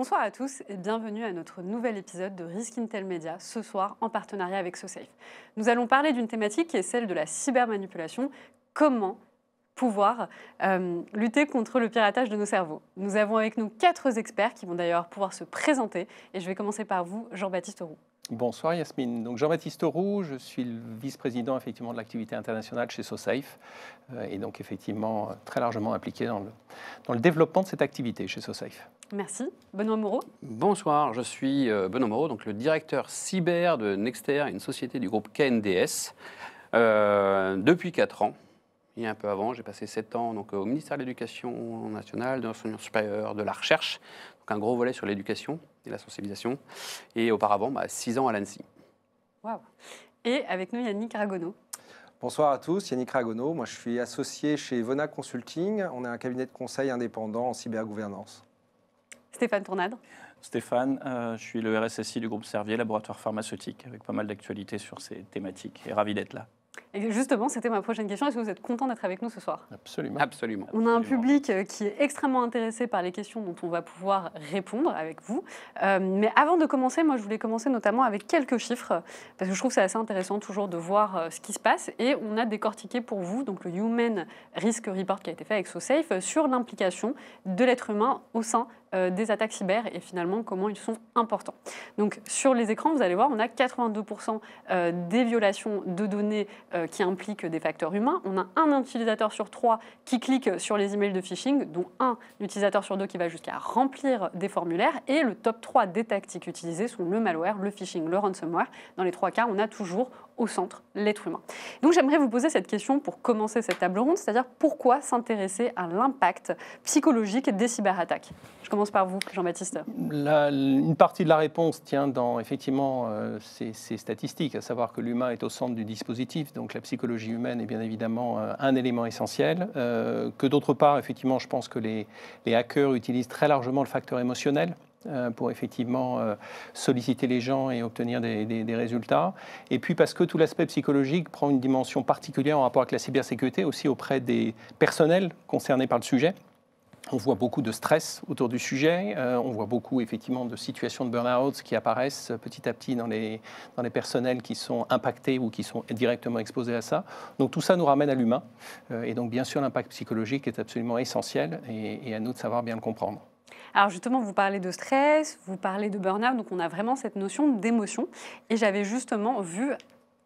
Bonsoir à tous et bienvenue à notre nouvel épisode de Risk Intel Media, ce soir en partenariat avec SoSafe. Nous allons parler d'une thématique qui est celle de la cybermanipulation. Comment pouvoir lutter contre le piratage de nos cerveaux. Nous avons avec nous 4 experts qui vont d'ailleurs pouvoir se présenter et je vais commencer par vous, Jean-Baptiste Roux. Bonsoir Yasmine. Donc Jean-Baptiste Roux, je suis le vice-président effectivement de l'activité internationale chez SoSafe et donc effectivement très largement impliqué dans le développement de cette activité chez SoSafe. Merci. Benoît Moreau. Bonsoir, je suis Benoît Moreau, donc le directeur cyber de Nexter, une société du groupe KNDS, depuis 4 ans. Et un peu avant, j'ai passé 7 ans donc, au ministère de l'Éducation nationale, de l'enseignement supérieur, de la recherche, donc un gros volet sur l'éducation et la sensibilisation. Et auparavant, 6 ans à l'ANSSI. Waouh. Et avec nous, Yannick Ragonneau. Bonsoir à tous, Yannick Ragonneau. Moi, je suis associé chez Vona Consulting. On est un cabinet de conseil indépendant en cybergouvernance. Stéphane Tournade. Stéphane, je suis le RSSI du groupe Servier, laboratoire pharmaceutique, avec pas mal d'actualités sur ces thématiques. Et ravi d'être là. Et justement, c'était ma prochaine question. Est-ce que vous êtes content d'être avec nous ce soir ? Absolument. Absolument. On a un public qui est extrêmement intéressé par les questions dont on va pouvoir répondre avec vous. Mais avant de commencer, moi, je voulais commencer notamment avec quelques chiffres, parce que je trouve que c'est assez intéressant toujours de voir ce qui se passe. Et on a décortiqué pour vous donc, le Human Risk Report qui a été fait avec SoSafe sur l'implication de l'être humain au sein des attaques cyber et finalement comment ils sont importants. Donc sur les écrans, vous allez voir, on a 82% des violations de données qui impliquent des facteurs humains. On a un utilisateur sur 3 qui clique sur les emails de phishing, dont un utilisateur sur 2 qui va jusqu'à remplir des formulaires. Et le top 3 des tactiques utilisées sont le malware, le phishing, le ransomware. Dans les 3 cas, on a toujours au centre l'être humain. Donc j'aimerais vous poser cette question pour commencer cette table ronde, c'est-à-dire pourquoi s'intéresser à l'impact psychologique des cyberattaques ? Je commence par vous, Jean-Baptiste. Une partie de la réponse tient dans effectivement ces statistiques, à savoir que l'humain est au centre du dispositif, donc la psychologie humaine est bien évidemment un élément essentiel, que d'autre part, effectivement, je pense que les hackers utilisent très largement le facteur émotionnel pour effectivement solliciter les gens et obtenir des résultats. Et puis parce que tout l'aspect psychologique prend une dimension particulière en rapport avec la cybersécurité, aussi auprès des personnels concernés par le sujet. On voit beaucoup de stress autour du sujet, on voit beaucoup effectivement de situations de burn-out qui apparaissent petit à petit dans les personnels qui sont impactés ou qui sont directement exposés à ça. Donc tout ça nous ramène à l'humain. Et donc bien sûr l'impact psychologique est absolument essentiel et à nous de savoir bien le comprendre. Alors justement, vous parlez de stress, vous parlez de burn-out, donc on a vraiment cette notion d'émotion. Et j'avais justement vu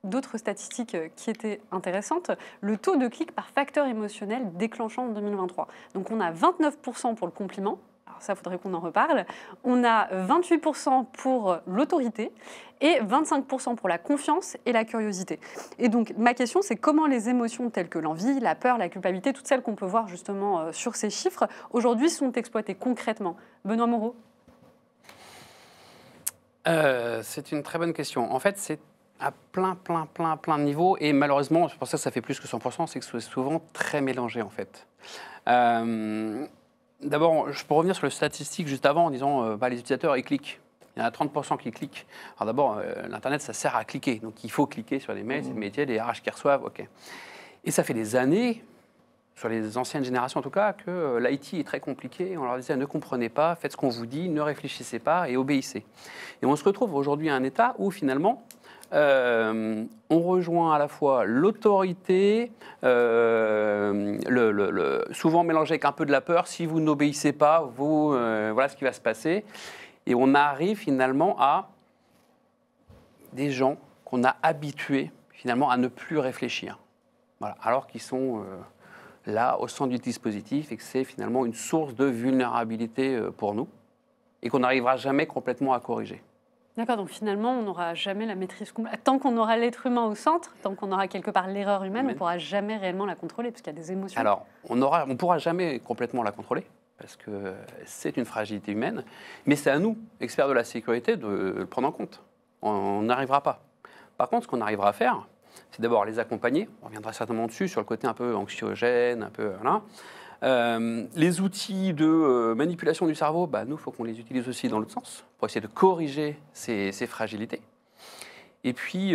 d'autres statistiques qui étaient intéressantes, le taux de clic par facteur émotionnel déclenchant en 2023. Donc on a 29% pour le compliment, alors ça, il faudrait qu'on en reparle. On a 28% pour l'autorité et 25% pour la confiance et la curiosité. Et donc ma question, c'est comment les émotions telles que l'envie, la peur, la culpabilité, toutes celles qu'on peut voir justement sur ces chiffres, aujourd'hui sont exploitées concrètement. Benoît Moreau. C'est une très bonne question. En fait, c'est à plein de niveaux. Et malheureusement, c'est pour ça que ça fait plus que 100%, c'est que c'est souvent très mélangé, en fait. D'abord, je peux revenir sur les statistiques juste avant en disant les utilisateurs, ils cliquent. Il y en a 30% qui cliquent. Alors d'abord, l'Internet, ça sert à cliquer. Donc il faut cliquer sur les mails, c'est le métier, les RH qui reçoivent, OK. Et ça fait des années, sur les anciennes générations en tout cas, que l'IT est très compliqué. On leur disait, ne comprenez pas, faites ce qu'on vous dit, ne réfléchissez pas et obéissez. Et on se retrouve aujourd'hui à un état où finalement, on rejoint à la fois l'autorité, souvent mélangé avec un peu de la peur. Si vous n'obéissez pas, voilà ce qui va se passer. Et on arrive finalement à des gens qu'on a habitués finalement à ne plus réfléchir. Voilà. Alors qu'ils sont là au centre du dispositif et que c'est finalement une source de vulnérabilité pour nous et qu'on n'arrivera jamais complètement à corriger. D'accord, donc finalement, on n'aura jamais la maîtrise complète. Tant qu'on aura l'être humain au centre, tant qu'on aura quelque part l'erreur humaine, on ne pourra jamais réellement la contrôler, parce qu'il y a des émotions. Alors, on ne pourra jamais complètement la contrôler, parce que c'est une fragilité humaine, mais c'est à nous, experts de la sécurité, de le prendre en compte. On n'arrivera pas. Par contre, ce qu'on arrivera à faire, c'est d'abord les accompagner. On reviendra certainement dessus, sur le côté un peu anxiogène, un peu... Voilà. Les outils de manipulation du cerveau, nous, il faut qu'on les utilise aussi dans l'autre sens, pour essayer de corriger ces fragilités. Et puis,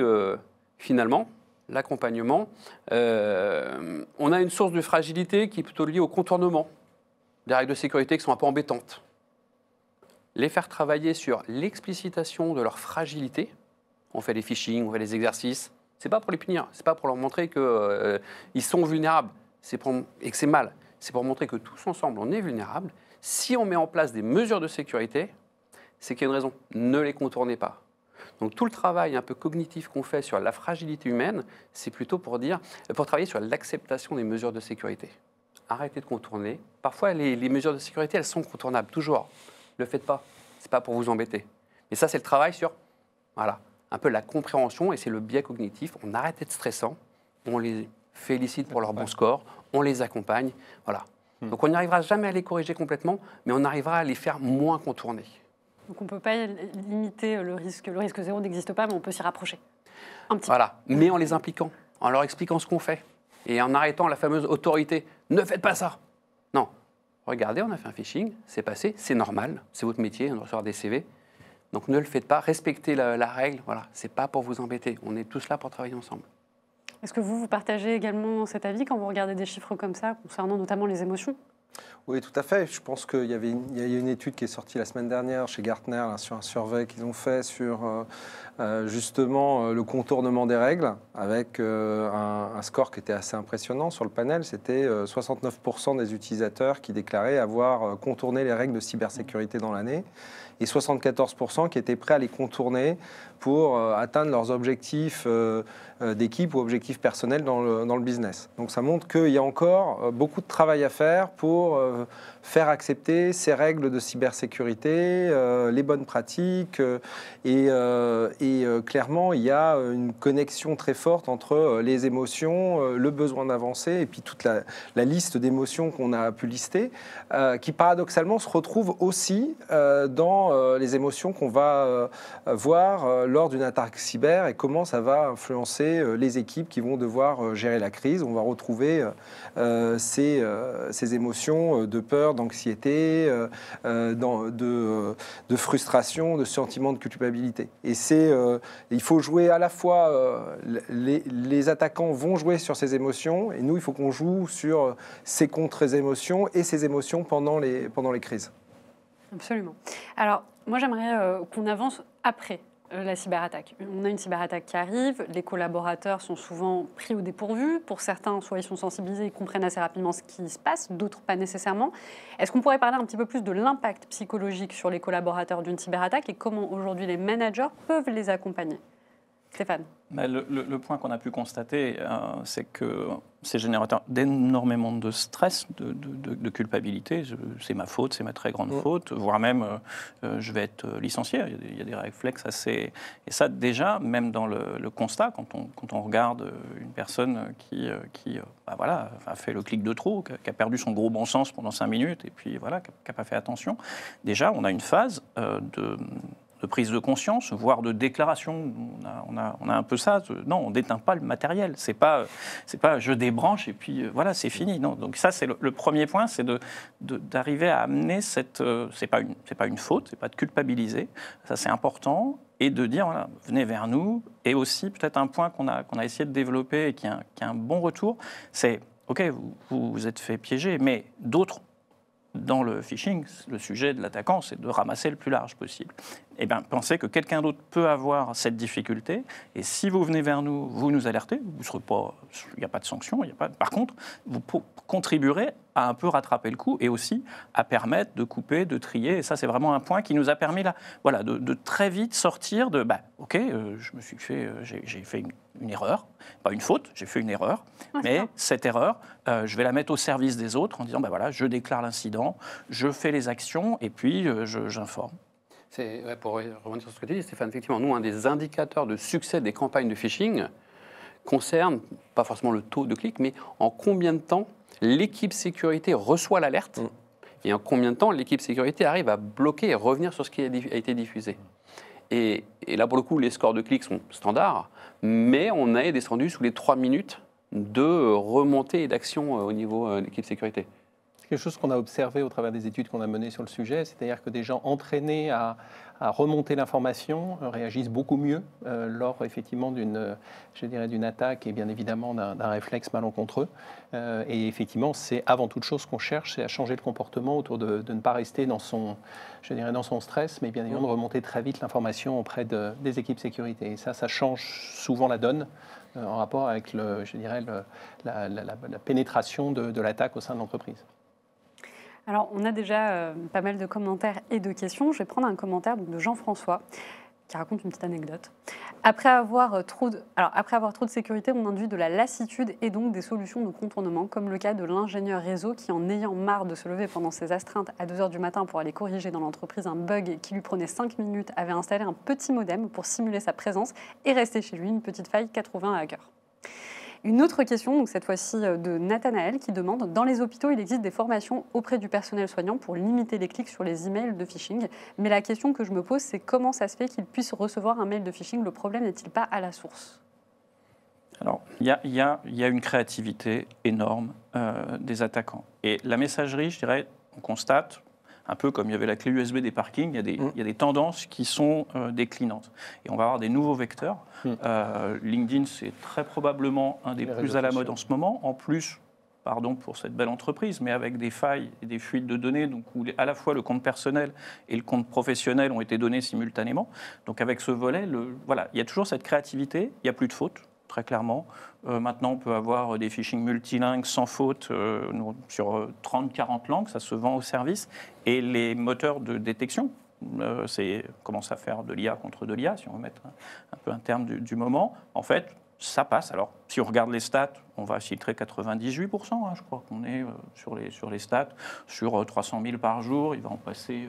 finalement, l'accompagnement, on a une source de fragilité qui est plutôt liée au contournement des règles de sécurité qui sont un peu embêtantes. les faire travailler sur l'explicitation de leur fragilité. On fait des phishing, on fait des exercices. C'est pas pour les punir, c'est pas pour leur montrer qu'ils sont vulnérables et que c'est mal. C'est pour montrer que tous ensemble, on est vulnérables. Si on met en place des mesures de sécurité, c'est qu'il y a une raison. Ne les contournez pas. Donc tout le travail un peu cognitif qu'on fait sur la fragilité humaine, c'est plutôt pour travailler sur l'acceptation des mesures de sécurité. Arrêtez de contourner. Parfois, les mesures de sécurité, elles sont contournables, toujours. Ne le faites pas. Ce n'est pas pour vous embêter. Mais ça, c'est le travail sur un peu la compréhension, et c'est le biais cognitif. On arrête d'être stressant, on les félicite pour leur bon score, on les accompagne. Voilà. Donc on n'arrivera jamais à les corriger complètement, mais on arrivera à les faire moins contourner. Donc on ne peut pas limiter le risque. Le risque zéro n'existe pas, mais on peut s'y rapprocher. Un petit Voilà, mais en les impliquant, en leur expliquant ce qu'on fait, et en arrêtant la fameuse autorité. Ne faites pas ça. Non. Regardez, on a fait un phishing, c'est passé, c'est normal, c'est votre métier, on doit recevoir des CV. Donc ne le faites pas, respectez la règle, voilà, c'est pas pour vous embêter, on est tous là pour travailler ensemble. Est-ce que vous partagez également cet avis quand vous regardez des chiffres comme ça, concernant notamment les émotions ? Oui, tout à fait. Je pense qu'il y a une étude qui est sortie la semaine dernière chez Gartner là, sur un survey qu'ils ont fait sur justement le contournement des règles, avec un score qui était assez impressionnant sur le panel. C'était 69% des utilisateurs qui déclaraient avoir contourné les règles de cybersécurité dans l'année, et 74% qui étaient prêts à les contourner pour atteindre leurs objectifs d'équipe ou objectifs personnels dans le business. Donc ça montre qu'il y a encore beaucoup de travail à faire pour faire accepter ces règles de cybersécurité, les bonnes pratiques, et clairement il y a une connexion très forte entre les émotions, le besoin d'avancer et puis toute la liste d'émotions qu'on a pu lister, qui paradoxalement se retrouve aussi dans les émotions qu'on va voir lors d'une attaque cyber, et comment ça va influencer les équipes qui vont devoir gérer la crise. On va retrouver ces émotions de peur, d'anxiété, de frustration, de sentiment de culpabilité. Et il faut jouer à la fois, les attaquants vont jouer sur ces émotions, et nous, il faut qu'on joue sur ces contre-émotions et ces émotions pendant les crises. Absolument. Alors, moi, j'aimerais qu'on avance après la cyberattaque. On a une cyberattaque qui arrive, les collaborateurs sont souvent pris au dépourvu. Pour certains, soit ils sont sensibilisés, ils comprennent assez rapidement ce qui se passe, d'autres pas nécessairement. Est-ce qu'on pourrait parler un petit peu plus de l'impact psychologique sur les collaborateurs d'une cyberattaque et comment aujourd'hui les managers peuvent les accompagner ? Stéphane. Le point qu'on a pu constater, c'est que c'est générateur d'énormément de stress, de culpabilité. C'est ma faute, c'est ma très grande faute, voire même je vais être licencié. Il y a des réflexes assez... Et ça, déjà, même dans le constat, quand on regarde une personne qui a fait le clic de trop, qui a perdu son gros bon sens pendant 5 minutes, et puis voilà, qui n'a pas fait attention, déjà, on a une phase de prise de conscience, voire de déclaration. On a un peu ça. Non, on n'éteint pas le matériel. C'est pas je débranche et puis voilà, c'est fini. Non. Donc ça, c'est le premier point, c'est d'arriver à amener cette... c'est pas une faute, c'est pas de culpabiliser. Ça, c'est important. Et de dire, voilà, venez vers nous. Et aussi, peut-être un point qu'on a essayé de développer et qui a un bon retour, c'est, OK, vous vous êtes fait piéger, mais d'autres... Dans le phishing, le sujet de l'attaquant, c'est de ramasser le plus large possible. Eh bien, pensez que quelqu'un d'autre peut avoir cette difficulté, et si vous venez vers nous, vous nous alertez, il n'y a pas de sanction, par contre, vous contribuerez à un peu rattraper le coup, et aussi à permettre de couper, de trier, et ça, c'est vraiment un point qui nous a permis là, voilà, de très vite sortir de, OK, j'ai fait une erreur, pas une faute, j'ai fait une erreur, mais cette erreur, je vais la mettre au service des autres en disant, voilà, je déclare l'incident, je fais les actions, et puis j'informe. Pour revenir sur ce que tu dis, Stéphane, effectivement, nous, un des indicateurs de succès des campagnes de phishing concerne, pas forcément le taux de clic, mais en combien de temps l'équipe sécurité reçoit l'alerte et en combien de temps l'équipe sécurité arrive à bloquer et revenir sur ce qui a été diffusé. Et là, pour le coup, les scores de clics sont standards, mais on est descendu sous les 3 minutes de remontée et d'action au niveau de l'équipe sécurité. C'est quelque chose qu'on a observé au travers des études qu'on a menées sur le sujet, c'est-à-dire que des gens entraînés à remonter l'information réagissent beaucoup mieux lors effectivement d'une attaque et bien évidemment d'un réflexe malencontreux. Et effectivement, c'est avant toute chose qu'on cherche, c'est à changer le comportement autour de ne pas rester dans son stress, mais bien évidemment de remonter très vite l'information auprès des équipes sécurité. Et ça change souvent la donne en rapport avec la pénétration de l'attaque au sein de l'entreprise. Alors, on a déjà pas mal de commentaires et de questions. Je vais prendre un commentaire de Jean-François qui raconte une petite anecdote. Après avoir trop de sécurité, on induit de la lassitude et donc des solutions de contournement, comme le cas de l'ingénieur réseau qui, en ayant marre de se lever pendant ses astreintes à 2h du matin pour aller corriger dans l'entreprise un bug qui lui prenait 5 minutes, avait installé un petit modem pour simuler sa présence et rester chez lui une petite faille qu'a trouvé un hacker. Une autre question, donc cette fois-ci de Nathanaël, qui demande « Dans les hôpitaux, il existe des formations auprès du personnel soignant pour limiter les clics sur les emails de phishing. Mais la question que je me pose, c'est comment ça se fait qu'ils puissent recevoir un mail de phishing? Le problème n'est-il pas à la source ?» Alors, il y a une créativité énorme des attaquants. Et la messagerie, je dirais, on constate, un peu comme il y avait la clé USB des parkings, il y a des tendances qui sont déclinantes. Et on va avoir des nouveaux vecteurs. LinkedIn, c'est très probablement un des plus à la mode en ce moment. En plus, pardon pour cette belle entreprise, mais avec des failles et des fuites de données, donc où à la fois le compte personnel et le compte professionnel ont été donnés simultanément. Donc avec ce volet, voilà, il y a toujours cette créativité, il n'y a plus de fautes. Très clairement. Maintenant, on peut avoir des phishing multilingues sans faute sur 30-40 langues, ça se vend au service. Et les moteurs de détection, commence à faire de l'IA contre de l'IA, si on veut mettre un peu un terme du moment. En fait, ça passe. Alors, si on regarde les stats, on va filtrer 98%, je crois qu'on est sur les stats. Sur 300 000 par jour, il va en passer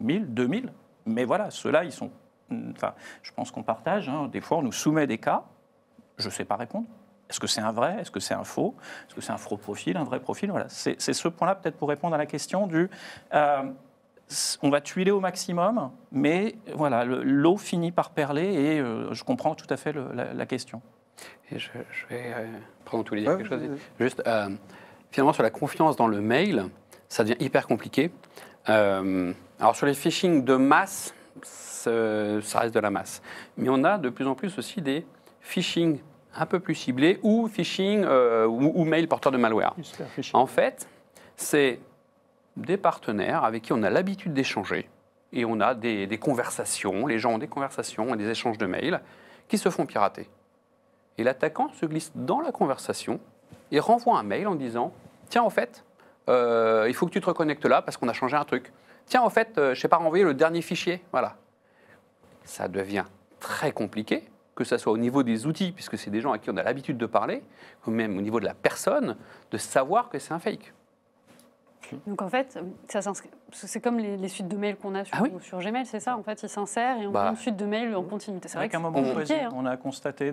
1000, 2000. Mais voilà, ceux-là, ils sont... Enfin, je pense qu'on partage. Des fois, on nous soumet des cas. Je ne sais pas répondre. Est-ce que c'est un vrai? Est-ce que c'est un faux? Est-ce que c'est un faux profil, un vrai profil? Voilà. C'est ce point-là, peut-être, pour répondre à la question du... on va tuiler au maximum, mais voilà, l'eau finit par perler et je comprends tout à fait la question. Et je vais prendre tous les dire quelque chose. Juste, finalement, sur la confiance dans le mail, ça devient hyper compliqué. Alors, sur les phishing de masse, ça reste de la masse. Mais on a de plus en plus aussi des phishing un peu plus ciblé ou phishing ou mail porteur de malware. En fait, c'est des partenaires avec qui on a l'habitude d'échanger et on a des conversations, les gens ont des conversations et des échanges de mails qui se font pirater. Et l'attaquant se glisse dans la conversation et renvoie un mail en disant « Tiens, en fait, il faut que tu te reconnectes là parce qu'on a changé un truc. Tiens, en fait, je ne sais pas renvoyer le dernier fichier. » Voilà. Ça devient très compliqué, que ce soit au niveau des outils, puisque c'est des gens à qui on a l'habitude de parler, ou même au niveau de la personne, de savoir que c'est un fake. Donc en fait, c'est comme les suites de mails qu'on a sur Gmail, c'est ça? En fait, ils s'insèrent et on a une suite de mails en continuité. C'est vrai qu'à un moment donné, on a constaté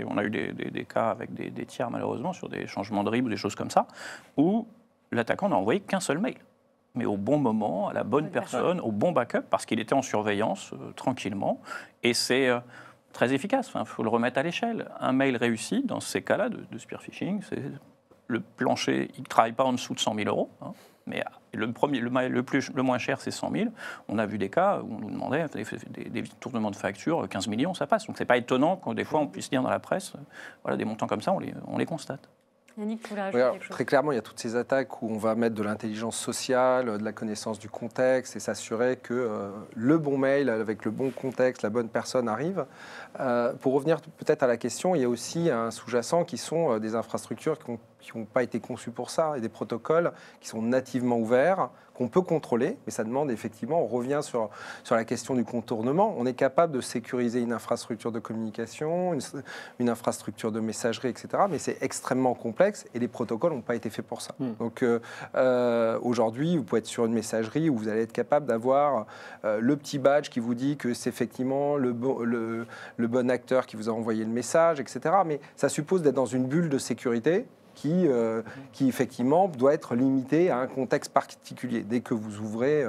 on a eu des cas avec des tiers malheureusement sur des changements de RIB ou des choses comme ça, où l'attaquant n'a envoyé qu'un seul mail. Mais au bon moment, à la bonne personne, au bon backup, parce qu'il était en surveillance tranquillement. Et c'est très efficace, il faut le remettre à l'échelle. Un mail réussi, dans ces cas-là de spear phishing, c'est le plancher, il ne travaille pas en dessous de 100 000 euros. Mais le moins cher, c'est 100 000. On a vu des cas où on nous demandait des tournements de facture, 15 millions, ça passe. Donc ce n'est pas étonnant que des fois on puisse lire dans la presse, voilà, des montants comme ça, on les constate. Yannick, tu voulais rajouter quelque chose? Très clairement, il y a toutes ces attaques où on va mettre de l'intelligence sociale, de la connaissance du contexte et s'assurer que le bon mail avec le bon contexte, la bonne personne arrive. Pour revenir peut-être à la question, il y a aussi un sous-jacent qui sont des infrastructures qui n'ont pas été conçues pour ça et des protocoles qui sont nativement ouverts, qu'on peut contrôler, mais ça demande effectivement, on revient sur la question du contournement, on est capable de sécuriser une infrastructure de communication, une infrastructure de messagerie, etc., mais c'est extrêmement complexe et les protocoles n'ont pas été faits pour ça. Donc aujourd'hui, vous pouvez être sur une messagerie où vous allez être capable d'avoir le petit badge qui vous dit que c'est effectivement le bon acteur qui vous a envoyé le message, etc., mais ça suppose d'être dans une bulle de sécurité qui effectivement doit être limité à un contexte particulier. Dès que vous ouvrez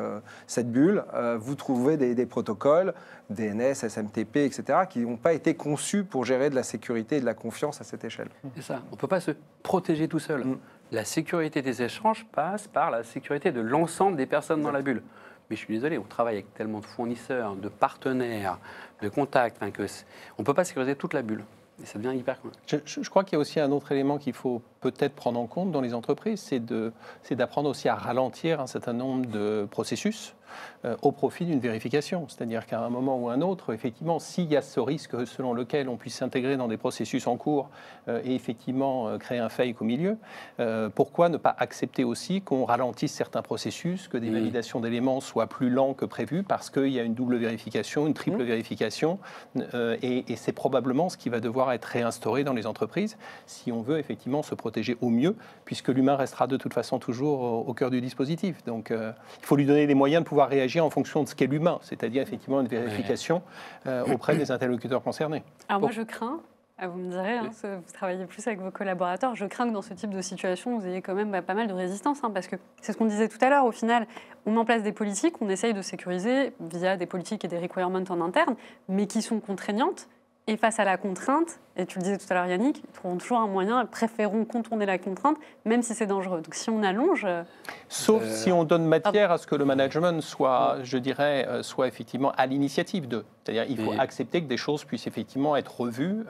cette bulle, vous trouvez des protocoles, DNS, SMTP, etc., qui n'ont pas été conçus pour gérer de la sécurité et de la confiance à cette échelle. C'est ça, on ne peut pas se protéger tout seul. La sécurité des échanges passe par la sécurité de l'ensemble des personnes dans la bulle. Mais je suis désolé, on travaille avec tellement de fournisseurs, de partenaires, de contacts, on ne peut pas sécuriser toute la bulle. Et ça devient hyper cool. Je crois qu'il y a aussi un autre élément qu'il faut peut-être prendre en compte dans les entreprises, c'est d'apprendre aussi à ralentir un certain nombre de processus au profit d'une vérification. C'est-à-dire qu'à un moment ou un autre, effectivement, s'il y a ce risque selon lequel on puisse s'intégrer dans des processus en cours et effectivement créer un fake au milieu, pourquoi ne pas accepter aussi qu'on ralentisse certains processus, que des validations d'éléments soient plus lents que prévu parce qu'il y a une double vérification, une triple vérification, et c'est probablement ce qui va devoir être réinstauré dans les entreprises si on veut effectivement se protéger au mieux, puisque l'humain restera de toute façon toujours au cœur du dispositif. Donc il faut lui donner les moyens de pouvoir réagir en fonction de ce qu'est l'humain, c'est-à-dire effectivement une vérification auprès des interlocuteurs concernés. Alors moi je crains, vous me direz, vous travaillez plus avec vos collaborateurs, je crains que dans ce type de situation, vous ayez quand même pas mal de résistance, parce que c'est ce qu'on disait tout à l'heure, au final, on met en place des politiques, on essaye de sécuriser via des politiques et des requirements en interne, mais qui sont contraignantes. Et face à la contrainte, et tu le disais tout à l'heure Yannick, ils trouveront toujours un moyen, ils préféreront contourner la contrainte, même si c'est dangereux. Donc si on allonge... Sauf si on donne matière à ce que le management soit, je dirais, soit effectivement à l'initiative d'eux. C'est-à-dire qu'il faut accepter que des choses puissent effectivement être revues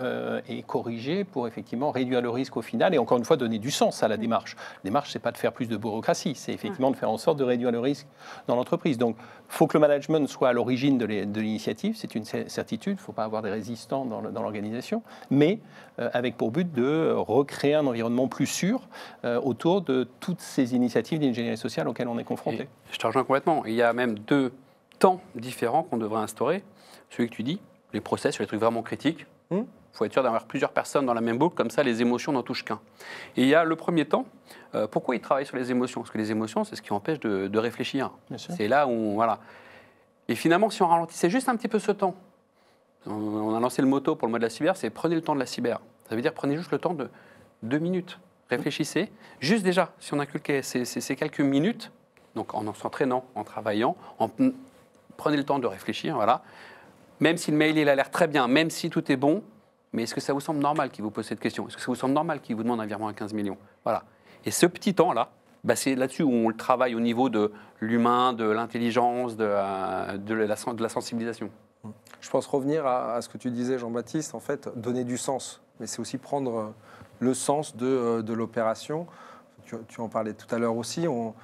et corrigées pour effectivement réduire le risque au final et encore une fois donner du sens à la démarche. La démarche, ce n'est pas de faire plus de bureaucratie, c'est effectivement de faire en sorte de réduire le risque dans l'entreprise. Donc il faut que le management soit à l'origine de l'initiative, c'est une certitude, il ne faut pas avoir des résistants dans l'organisation, mais avec pour but de recréer un environnement plus sûr autour de toutes ces initiatives d'ingénierie sociale auxquelles on est confronté. Je te rejoins complètement. Il y a même 2 temps différents qu'on devrait instaurer. Celui que tu dis, les process sur les trucs vraiment critiques. Il faut être sûr d'avoir plusieurs personnes dans la même boucle, comme ça les émotions n'en touchent qu'un. Et il y a le premier temps, pourquoi ils travaillent sur les émotions? Parce que les émotions, c'est ce qui empêche de réfléchir. C'est là où voilà. Et finalement, si on ralentissait juste un petit peu ce temps, on a lancé le motto pour le mois de la cyber, c'est prenez le temps de la cyber. Ça veut dire prenez juste le temps de 2 minutes. Réfléchissez. Juste déjà, si on inculquait ces quelques minutes, donc en s'entraînant, en travaillant, prenez le temps de réfléchir, voilà. Même si le mail il a l'air très bien, même si tout est bon, mais est-ce que ça vous semble normal qu'il vous pose cette question? Est-ce que ça vous semble normal qu'il vous demande un virement à 15 millions? Voilà. Et ce petit temps-là, c'est là-dessus où on le travaille au niveau de l'humain, de l'intelligence, de la sensibilisation. Je pense revenir à ce que tu disais, Jean-Baptiste, en fait, donner du sens. Mais c'est aussi prendre le sens de l'opération. Tu en parlais tout à l'heure aussi. On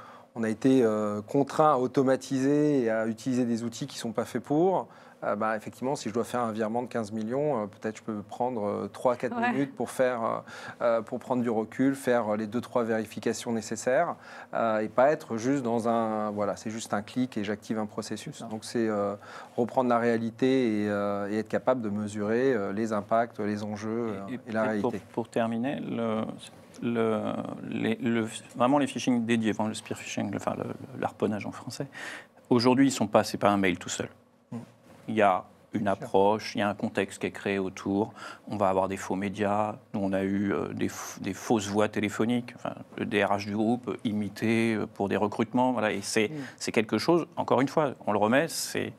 a été contraint à automatiser et à utiliser des outils qui ne sont pas faits pour. Effectivement, si je dois faire un virement de 15 millions, peut-être je peux prendre 3-4 minutes pour prendre du recul, faire les 2-3 vérifications nécessaires et pas être juste dans c'est juste un clic et j'active un processus. Donc c'est reprendre la réalité et être capable de mesurer les impacts, les enjeux et la réalité. Pour terminer, vraiment les phishing dédiés, le spear phishing, l'harponnage en français, aujourd'hui, c'est pas un mail tout seul. Il y a une approche, il y a un contexte qui est créé autour. On va avoir des faux médias. Nous, on a eu des fausses voix téléphoniques. Le DRH du groupe imité pour des recrutements. Voilà. Et c'est quelque chose, encore une fois, on le remet, c'est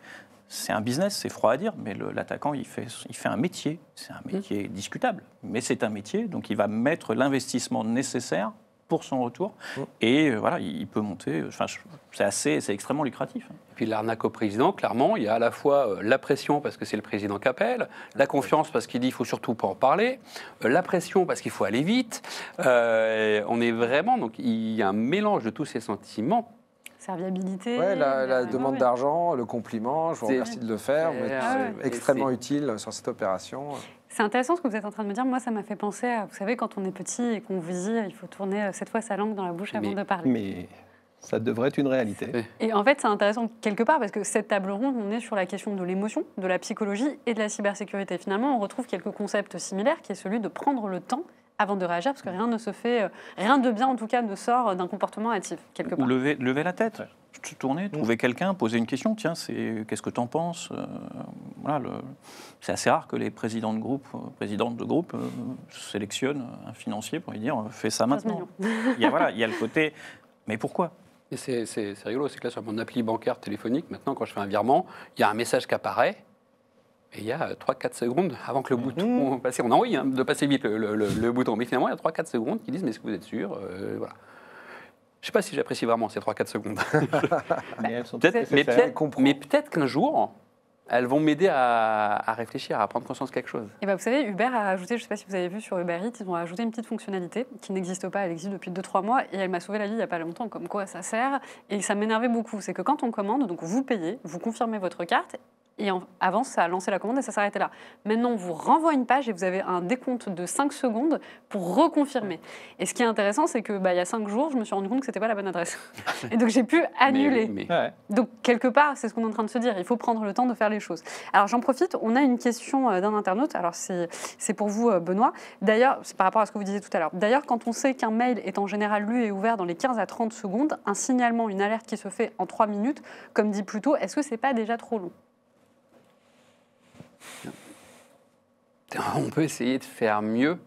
un business, c'est froid à dire, mais l'attaquant, il fait un métier. C'est un métier discutable, mais c'est un métier. Donc, il va mettre l'investissement nécessaire pour son retour. Et il peut monter. C'est extrêmement lucratif. Et puis l'arnaque au président, clairement, il y a à la fois la pression parce que c'est le président qui appelle, la confiance parce qu'il dit qu'il ne faut surtout pas en parler, la pression parce qu'il faut aller vite. On est vraiment... Donc il y a un mélange de tous ces sentiments. Serviabilité. La demande d'argent, le compliment, je vous remercie de le faire, c'est extrêmement utile sur cette opération. C'est intéressant ce que vous êtes en train de me dire. Moi, ça m'a fait penser à, vous savez, quand on est petit et qu'on vous dit il faut tourner 7 fois sa langue dans la bouche avant de parler. Mais ça devrait être une réalité. Et en fait, c'est intéressant quelque part parce que cette table ronde, on est sur la question de l'émotion, de la psychologie et de la cybersécurité. Finalement, on retrouve quelques concepts similaires qui est celui de prendre le temps avant de réagir parce que rien ne se fait, rien de bien en tout cas ne sort d'un comportement hâtif quelque part. Ou lever la tête. Se tourner, trouver quelqu'un, poser une question. Tiens, qu'est-ce que tu en penses? C'est assez rare que les présidentes de groupe sélectionnent un financier pour lui dire fais ça maintenant. Il y a le côté. Mais pourquoi? Et c'est rigolo, c'est que là sur mon appli bancaire téléphonique, maintenant quand je fais un virement, il y a un message qui apparaît. Et il y a 3-4 secondes avant que le bouton passe. On a envie de passer vite le bouton, mais finalement, il y a 3-4 secondes qui disent mais est-ce que vous êtes sûr voilà. Je ne sais pas si j'apprécie vraiment ces 3-4 secondes. Mais elles sont Peut-être, tout à fait mais fair. peut-être qu'un jour, elles vont m'aider à réfléchir, à prendre conscience de quelque chose. Et ben vous savez, Uber a rajouté, je ne sais pas si vous avez vu sur Uber Eats, ils ont rajouté une petite fonctionnalité qui n'existe pas, elle existe depuis 2-3 mois et elle m'a sauvé la vie il n'y a pas longtemps, comme quoi ça sert. Et ça m'énervait beaucoup, c'est que quand on commande, donc vous payez, vous confirmez votre carte. Et avant, ça a lancé la commande et ça s'arrêtait là. Maintenant, on vous renvoie une page et vous avez un décompte de 5 secondes pour reconfirmer. Et ce qui est intéressant, c'est que il y a 5 jours, je me suis rendu compte que ce n'était pas la bonne adresse. Et donc, j'ai pu annuler. Ouais. Donc, quelque part, c'est ce qu'on est en train de se dire. Il faut prendre le temps de faire les choses. Alors, j'en profite. On a une question d'un internaute. Alors, c'est pour vous, Benoît. D'ailleurs, c'est par rapport à ce que vous disiez tout à l'heure. D'ailleurs, quand on sait qu'un mail est en général lu et ouvert dans les 15 à 30 secondes, un signalement, une alerte qui se fait en 3 minutes, comme dit plus tôt, est-ce que ce n'est pas déjà trop long ? On peut essayer de faire mieux,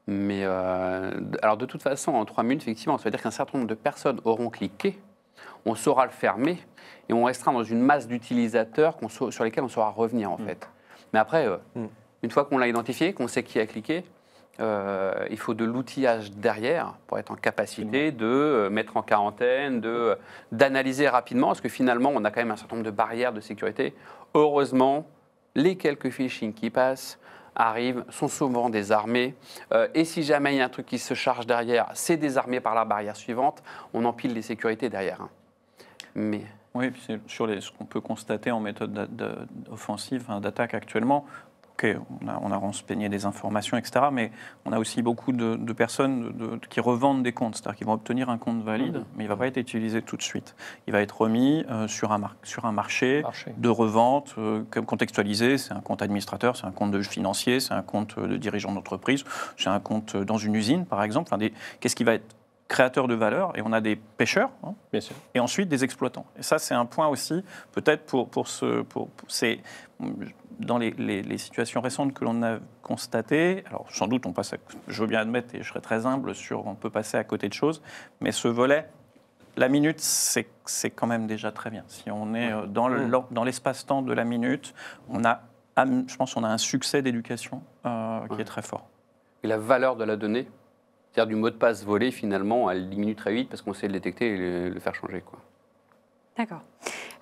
mais alors de toute façon, en 3 minutes, effectivement, ça veut dire qu'un certain nombre de personnes auront cliqué, on saura le fermer, et on restera dans une masse d'utilisateurs sur lesquels on saura revenir, en fait. Mais après, une fois qu'on l'a identifié, qu'on sait qui a cliqué, il faut de l'outillage derrière pour être en capacité de mettre en quarantaine, d'analyser rapidement, parce que finalement, on a quand même un certain nombre de barrières de sécurité. Heureusement, les quelques phishing qui passent sont souvent désarmés. Et si jamais il y a un truc qui se charge derrière, c'est désarmé par la barrière suivante. On empile les sécurités derrière. Mais... Oui, et puis c'est sur ce qu'on peut constater en méthode offensive, d'attaque actuellement. Ok, on a renseigné des informations, etc. Mais on a aussi beaucoup de personnes qui revendent des comptes. C'est-à-dire qu'ils vont obtenir un compte valide, mais il ne va pas être utilisé tout de suite. Il va être remis sur un marché de revente, contextualisé. C'est un compte administrateur, c'est un compte de financier, c'est un compte de dirigeant d'entreprise, c'est un compte dans une usine, par exemple. Qu'est-ce qui va être créateur de valeur, et on a des pêcheurs, Bien sûr. et ensuite des exploitants. Et ça, c'est un point aussi, peut-être dans les situations récentes que l'on a constatées. Alors, sans doute, je veux bien admettre, et je serais très humble, on peut passer à côté de choses, mais ce volet, la minute, c'est quand même déjà très bien. Si on est dans l'espace-temps de la minute, je pense qu'on a un succès d'éducation qui est très fort. Et la valeur de la donnée, c'est-à-dire du mot de passe volé, finalement, elle diminue très vite parce qu'on sait le détecter et le faire changer, quoi. D'accord.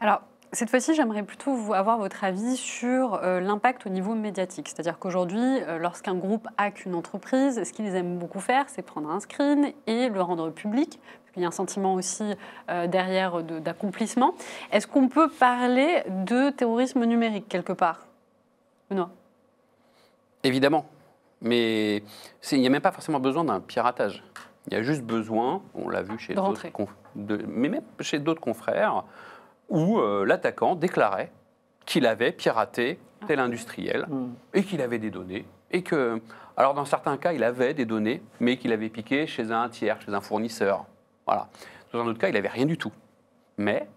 Alors, cette fois-ci, j'aimerais plutôt avoir votre avis sur l'impact au niveau médiatique. C'est-à-dire qu'aujourd'hui, lorsqu'un groupe hack une entreprise, ce qu'ils aiment beaucoup faire, c'est prendre un screen et le rendre public. Parce qu'il y a un sentiment aussi derrière d'accomplissement. Est-ce qu'on peut parler de terrorisme numérique quelque part ? Non. Évidemment. Mais il n'y a même pas forcément besoin d'un piratage. Il y a juste besoin, on l'a vu chez mais même chez d'autres confrères, où l'attaquant déclarait qu'il avait piraté tel industriel et qu'il avait des données. Alors dans certains cas, il avait des données, mais qu'il avait piqué chez un tiers, chez un fournisseur. Voilà. Dans un autre cas, il n'avait rien du tout. Mais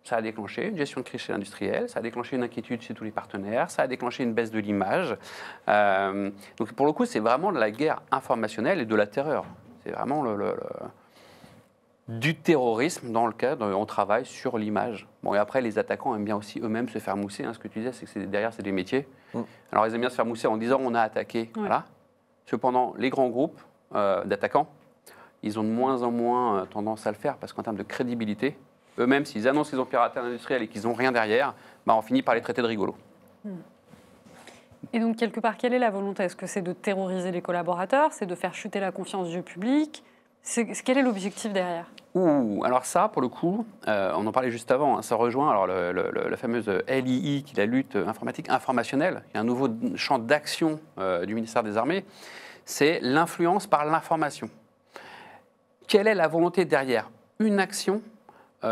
ça a déclenché une gestion de crise chez l'industriel, ça a déclenché une inquiétude chez tous les partenaires, ça a déclenché une baisse de l'image. Donc pour le coup, c'est vraiment de la guerre informationnelle et de la terreur. C'est vraiment du terrorisme dans le cadre, on travaille sur l'image. Bon, et après, les attaquants aiment bien aussi eux-mêmes se faire mousser. Ce que tu disais, c'est que derrière, c'est des métiers. Alors ils aiment bien se faire mousser en disant on a attaqué. Voilà. Cependant, les grands groupes d'attaquants, ils ont de moins en moins tendance à le faire parce qu'en termes de crédibilité, eux-mêmes, s'ils annoncent qu'ils ont piraté un industriel et qu'ils n'ont rien derrière, on finit par les traiter de rigolos. Et donc, quelque part, quelle est la volonté ? Est-ce que c'est de terroriser les collaborateurs ? C'est de faire chuter la confiance du public ? Quel est l'objectif derrière ? Alors ça, pour le coup, on en parlait juste avant, ça rejoint la fameuse LII, qui est la lutte informatique informationnelle. Il y a un nouveau champ d'action du ministère des Armées, c'est l'influence par l'information. Quelle est la volonté derrière ? Une action,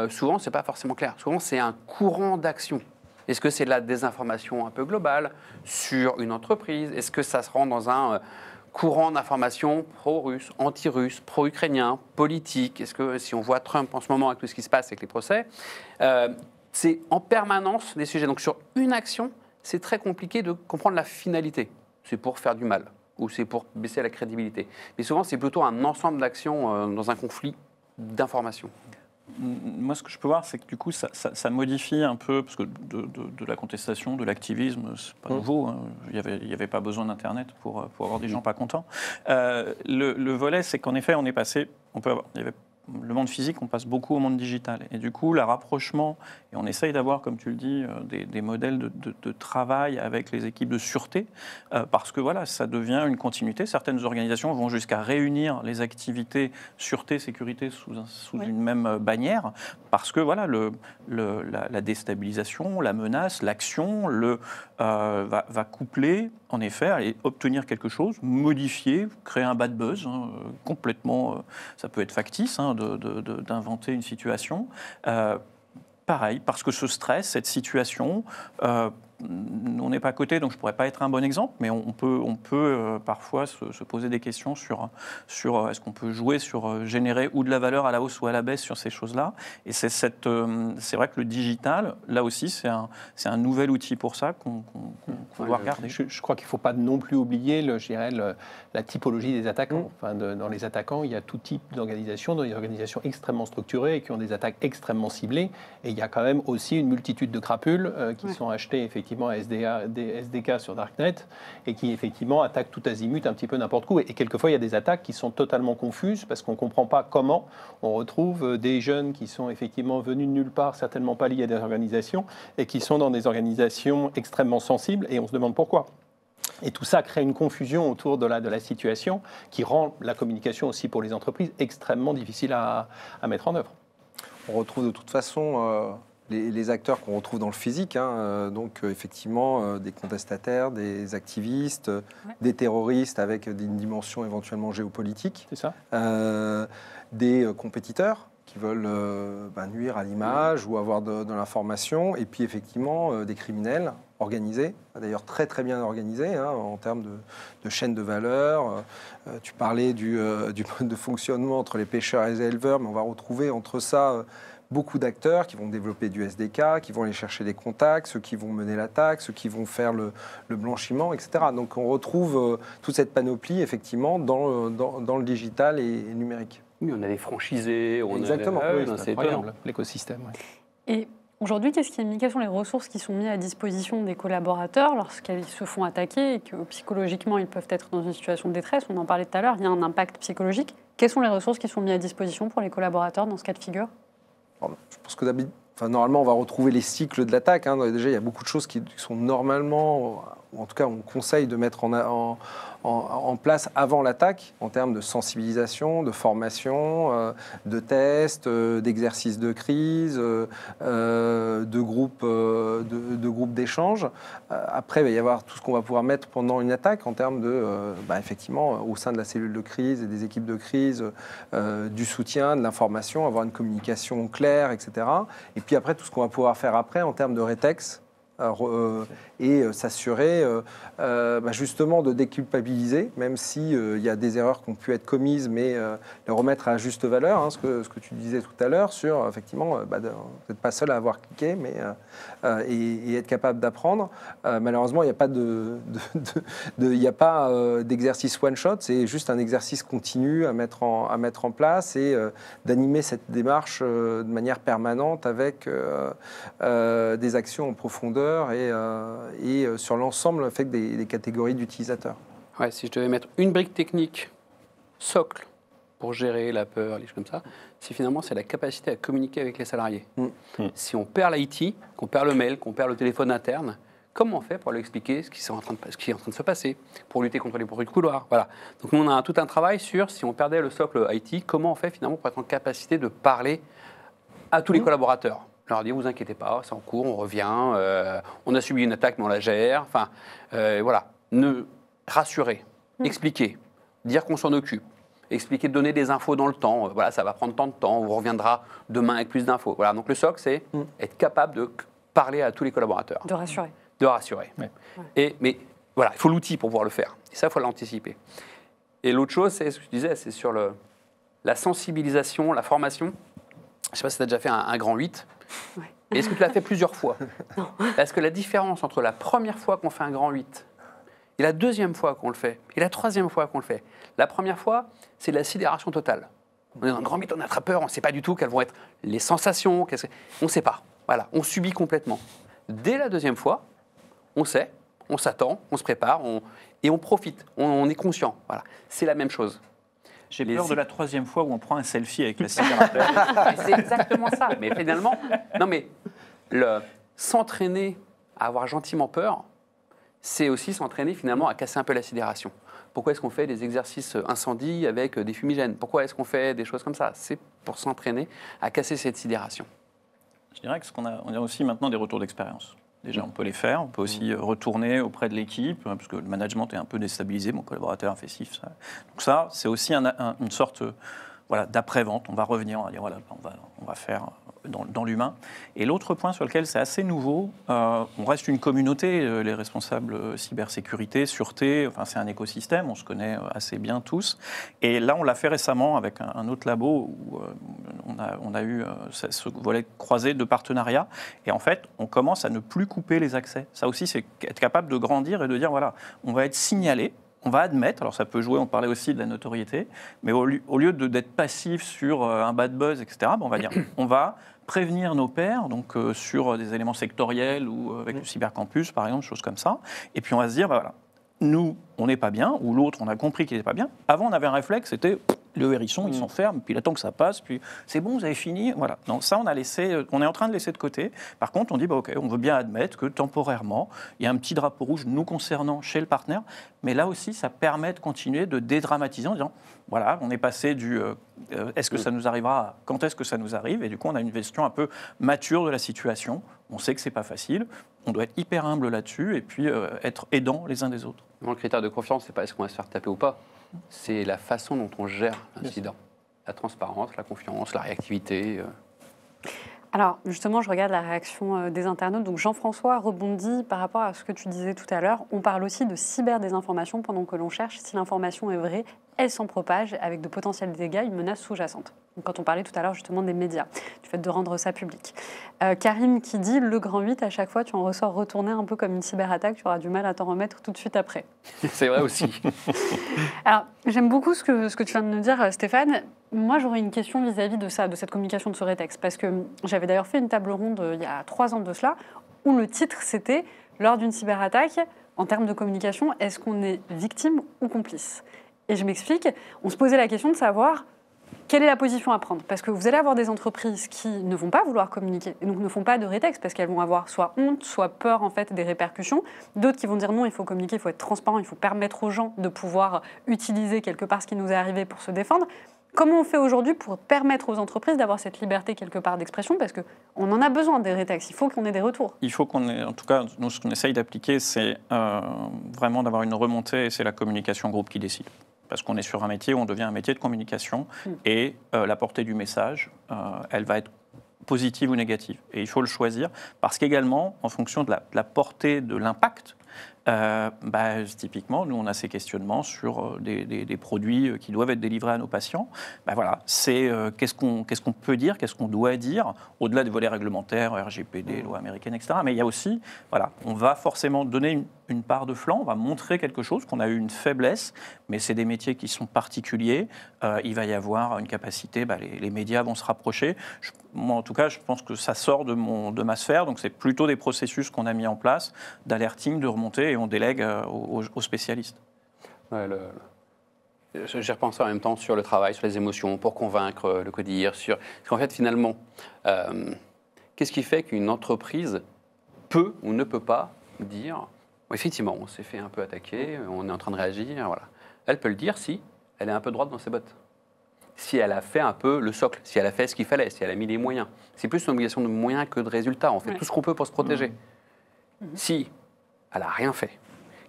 souvent, ce n'est pas forcément clair. Souvent, c'est un courant d'action. Est-ce que c'est de la désinformation un peu globale sur une entreprise ? Est-ce que ça se rend dans un courant d'information pro-russe, anti-russe, pro-ukrainien, politique? Est-ce que si on voit Trump en ce moment avec tout ce qui se passe avec les procès, c'est en permanence des sujets. Donc sur une action, c'est très compliqué de comprendre la finalité. C'est pour faire du mal ou c'est pour baisser la crédibilité. Mais souvent, c'est plutôt un ensemble d'actions dans un conflit d'informations. Moi, ce que je peux voir, c'est que du coup, ça modifie un peu, parce que de la contestation, de l'activisme, c'est pas nouveau. Hein. Il y avait pas besoin d'Internet pour avoir des gens pas contents. Le volet, c'est qu'en effet, on est passé, il y avait le monde physique, on passe beaucoup au monde digital. Et du coup, le rapprochement, et on essaye d'avoir, comme tu le dis, des modèles de travail avec les équipes de sûreté, parce que voilà, ça devient une continuité. Certaines organisations vont jusqu'à réunir les activités sûreté, sécurité sous une même bannière, parce que voilà, la déstabilisation, la menace, l'action va coupler, en effet, aller obtenir quelque chose, modifier, créer un bad buzz, hein, complètement, ça peut être factice, hein, d'inventer une situation. Pareil, parce que ce stress, cette situation, on n'est pas à côté, donc je ne pourrais pas être un bon exemple, mais on peut parfois se poser des questions sur est-ce qu'on peut jouer sur générer ou de la valeur à la hausse ou à la baisse sur ces choses-là. Et c'est vrai que le digital, là aussi, c'est un nouvel outil pour ça qu'on doit regarder. Je crois qu'il ne faut pas non plus oublier la typologie des attaquants. Enfin, dans les attaquants, il y a tout type d'organisations, dans des organisations extrêmement structurées et qui ont des attaques extrêmement ciblées. Et il y a quand même aussi une multitude de crapules qui sont achetées effectivement à des SDK sur Darknet et qui effectivement attaquent tout azimut un petit peu n'importe où. Et quelquefois, il y a des attaques qui sont totalement confuses parce qu'on ne comprend pas comment on retrouve des jeunes qui sont effectivement venus de nulle part, certainement pas liés à des organisations, et qui sont dans des organisations extrêmement sensibles et on se demande pourquoi. Et tout ça crée une confusion autour de la situation qui rend la communication aussi pour les entreprises extrêmement difficile à mettre en œuvre. On retrouve de toute façon les acteurs qu'on retrouve dans le physique, hein, donc effectivement des contestataires, des activistes, des terroristes avec une dimension éventuellement géopolitique, c'est ça, des compétiteurs qui veulent nuire à l'image ou avoir de l'information, et puis effectivement des criminels organisés, d'ailleurs très très bien organisés hein, en termes de chaîne de valeur. Tu parlais du mode de fonctionnement entre les pêcheurs et les éleveurs, mais on va retrouver entre ça beaucoup d'acteurs qui vont développer du SDK, qui vont aller chercher des contacts, ceux qui vont mener l'attaque, ceux qui vont faire le blanchiment, etc. Donc on retrouve toute cette panoplie effectivement dans le digital et numérique. Oui, on a des franchisés, exactement. C'est incroyable, l'écosystème. Ouais. Et aujourd'hui, quelles sont les ressources qui sont mises à disposition des collaborateurs lorsqu'ils se font attaquer et que psychologiquement ils peuvent être dans une situation de détresse? On en parlait tout à l'heure, il y a un impact psychologique. Quelles sont les ressources qui sont mises à disposition pour les collaborateurs dans ce cas de figure? Je pense que normalement, on va retrouver les cycles de l'attaque. Hein. Déjà, il y a beaucoup de choses qui sont normalement, ou en tout cas, on conseille de mettre en place avant l'attaque, en termes de sensibilisation, de formation, de tests, d'exercices de crise, de groupes d'échange. Après, il va y avoir tout ce qu'on va pouvoir mettre pendant une attaque en termes effectivement, au sein de la cellule de crise et des équipes de crise, du soutien, de l'information, avoir une communication claire, etc. Et puis après, tout ce qu'on va pouvoir faire après en termes de rétex, et s'assurer justement de déculpabiliser, même s'il y a des erreurs qui ont pu être commises, mais les remettre à juste valeur, hein, ce que tu disais tout à l'heure, sur effectivement, vous n'êtes pas seul à avoir cliqué, mais et être capable d'apprendre. Malheureusement, il n'y a pas d'exercice one-shot, c'est juste un exercice continu à mettre en place et d'animer cette démarche de manière permanente avec des actions en profondeur et sur l'ensemble des catégories d'utilisateurs. Ouais, si je devais mettre une brique technique socle pour gérer la peur, les choses comme ça, c'est la capacité à communiquer avec les salariés. Si on perd l'IT, qu'on perd le mail, qu'on perd le téléphone interne, comment on fait pour lui expliquer ce qui est en train de se passer, pour lutter contre les bruits de couloir, voilà. Donc nous, on a tout un travail sur, si on perdait le socle IT, comment on fait finalement pour être en capacité de parler à tous les collaborateurs. Leur dire, vous inquiétez pas, c'est en cours, on revient, on a subi une attaque, mais on la gère. Enfin, voilà. Rassurer, expliquer, dire qu'on s'en occupe, expliquer, donner des infos dans le temps. Voilà, ça va prendre tant de temps, on reviendra demain avec plus d'infos. Voilà, donc le socle, c'est être capable de parler à tous les collaborateurs. De rassurer. De rassurer. Ouais. Mais voilà, il faut l'outil pour pouvoir le faire. Et ça, il faut l'anticiper. Et l'autre chose, c'est ce que je disais, c'est sur la sensibilisation, la formation. Je ne sais pas si tu as déjà fait un grand 8. Ouais. Est-ce que tu l'as fait plusieurs fois? Non. Parce que la différence entre la première fois qu'on fait un grand 8 et la deuxième fois qu'on le fait, et la troisième fois qu'on le fait, la première fois, c'est de la sidération totale. On est dans un grand mythe, on attrape peur, on ne sait pas du tout quelles vont être les sensations, on ne sait pas. Voilà, on subit complètement. Dès la deuxième fois, on sait, on s'attend, on se prépare, et on profite, on est conscient. Voilà, c'est la même chose. J'ai peur de la troisième fois où on prend un selfie avec la cyberattaque. C'est exactement ça. Mais finalement, s'entraîner à avoir gentiment peur, c'est aussi s'entraîner finalement à casser un peu la sidération. Pourquoi est-ce qu'on fait des exercices incendie avec des fumigènes? Pourquoi est-ce qu'on fait des choses comme ça? C'est pour s'entraîner à casser cette sidération. Je dirais que on a aussi maintenant des retours d'expérience. Déjà, on peut les faire. On peut aussi retourner auprès de l'équipe, parce que le management est un peu déstabilisé. Mon collaborateur a fait ci, ça. Donc ça, c'est aussi une sorte d'après-vente. On va revenir, on va dire, voilà, on va faire dans l'humain. Et l'autre point sur lequel c'est assez nouveau, on reste une communauté, les responsables cybersécurité, sûreté, enfin, c'est un écosystème, on se connaît assez bien tous. Et là, on l'a fait récemment avec un autre labo où on a eu ce volet croisé de partenariat. Et en fait, on commence à ne plus couper les accès. Ça aussi, c'est être capable de grandir et de dire, voilà, on va être signalé. On va admettre, alors ça peut jouer, on parlait aussi de la notoriété, mais au lieu d'être passif sur un bad buzz, etc., on va dire, on va prévenir nos pairs, donc sur des éléments sectoriels ou avec le cybercampus, par exemple, choses comme ça, et puis on va se dire, voilà, nous, on n'est pas bien, ou l'autre, on a compris qu'il n'est pas bien. Avant, on avait un réflexe, c'était le hérisson, il s'enferme, puis il attend que ça passe, puis c'est bon, vous avez fini. Voilà. Donc ça, on est en train de laisser de côté. Par contre, on dit, OK, on veut bien admettre que temporairement, il y a un petit drapeau rouge nous concernant chez le partenaire, mais là aussi, ça permet de continuer de dédramatiser en disant, voilà, on est passé du est-ce que ça nous arrivera, quand est-ce que ça nous arrive, et du coup, on a une gestion un peu mature de la situation. On sait que c'est pas facile, on doit être hyper humble là-dessus, et puis être aidants les uns des autres. Le critère de confiance, c'est pas est-ce qu'on va se faire taper ou pas, c'est la façon dont on gère l'incident. La transparence, la confiance, la réactivité. Alors, justement, je regarde la réaction des internautes. Donc, Jean-François rebondit par rapport à ce que tu disais tout à l'heure. On parle aussi de cyberdésinformation pendant que l'on cherche si l'information est vraie. Elle s'en propage avec de potentiels dégâts, une menace sous-jacente. Donc, quand on parlait tout à l'heure justement des médias, du fait de rendre ça public. Karim qui dit, le grand 8, à chaque fois, tu en ressors retourné un peu comme une cyberattaque, tu auras du mal à t'en remettre tout de suite après. C'est vrai aussi. Alors, j'aime beaucoup ce que tu viens de nous dire, Stéphane. Moi, j'aurais une question vis-à-vis de ça, de cette communication de ce rétexte, parce que j'avais d'ailleurs fait une table ronde il y a 3 ans de cela, où le titre, c'était « Lors d'une cyberattaque, en termes de communication, est-ce qu'on est victime ou complice ?» Et je m'explique, on se posait la question de savoir quelle est la position à prendre. Parce que vous allez avoir des entreprises qui ne vont pas vouloir communiquer, et donc ne font pas de rétexte, parce qu'elles vont avoir soit honte, soit peur en fait des répercussions. D'autres qui vont dire non, il faut communiquer, il faut être transparent, il faut permettre aux gens de pouvoir utiliser quelque part ce qui nous est arrivé pour se défendre. Comment on fait aujourd'hui pour permettre aux entreprises d'avoir cette liberté quelque part d'expression? Parce qu'on en a besoin des rétextes, il faut qu'on ait des retours. Il faut qu'on ait, en tout cas, nous, ce qu'on essaye d'appliquer, c'est vraiment d'avoir une remontée, et c'est la communication groupe qui décide. Parce qu'on est sur un métier où on devient un métier de communication et la portée du message, elle va être positive ou négative. Et il faut le choisir parce qu'également, en fonction de la portée de l'impact, typiquement, nous, on a ces questionnements sur des produits qui doivent être délivrés à nos patients. Voilà, c'est qu'est-ce qu'on peut dire, qu'est-ce qu'on doit dire, au-delà des volets réglementaires, RGPD, loi américaine, etc. Mais il y a aussi, voilà, on va forcément donner une part de flanc, on va montrer quelque chose, qu'on a eu une faiblesse, mais c'est des métiers qui sont particuliers. Il va y avoir une capacité, les médias vont se rapprocher. Moi, en tout cas, je pense que ça sort de ma sphère, donc c'est plutôt des processus qu'on a mis en place, d'alerting, de remontée, et on délègue aux spécialistes. Ouais, j'y repensé en même temps sur le travail, sur les émotions, pour convaincre le codir, parce qu'en fait, finalement, qu'est-ce qui fait qu'une entreprise peut ou ne peut pas dire effectivement, on s'est fait un peu attaquer, on est en train de réagir, voilà. Elle peut le dire si elle est un peu droite dans ses bottes. Si elle a fait un peu le socle, si elle a fait ce qu'il fallait, si elle a mis les moyens. C'est plus une obligation de moyens que de résultats. On fait tout ce qu'on peut pour se protéger. Si elle n'a rien fait,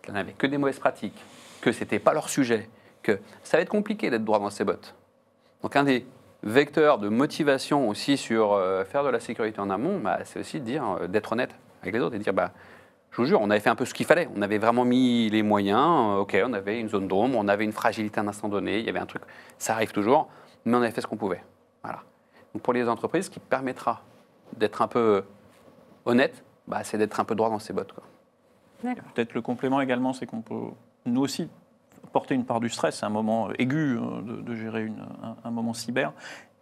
qu'elle n'avait que des mauvaises pratiques, que ce n'était pas leur sujet, que ça va être compliqué d'être droit dans ses bottes. Donc un des vecteurs de motivation aussi sur faire de la sécurité en amont, c'est aussi de dire, d'être honnête avec les autres et de dire, je vous jure, on avait fait un peu ce qu'il fallait. On avait vraiment mis les moyens. OK, on avait une zone d'ombre, on avait une fragilité à un instant donné. Il y avait un truc, ça arrive toujours, mais on avait fait ce qu'on pouvait. Voilà. Donc pour les entreprises, ce qui permettra d'être un peu honnête, c'est d'être un peu droit dans ses bottes, quoi. Peut-être le complément également, c'est qu'on peut, nous aussi, porter une part du stress. C'est un moment aigu de gérer un moment cyber.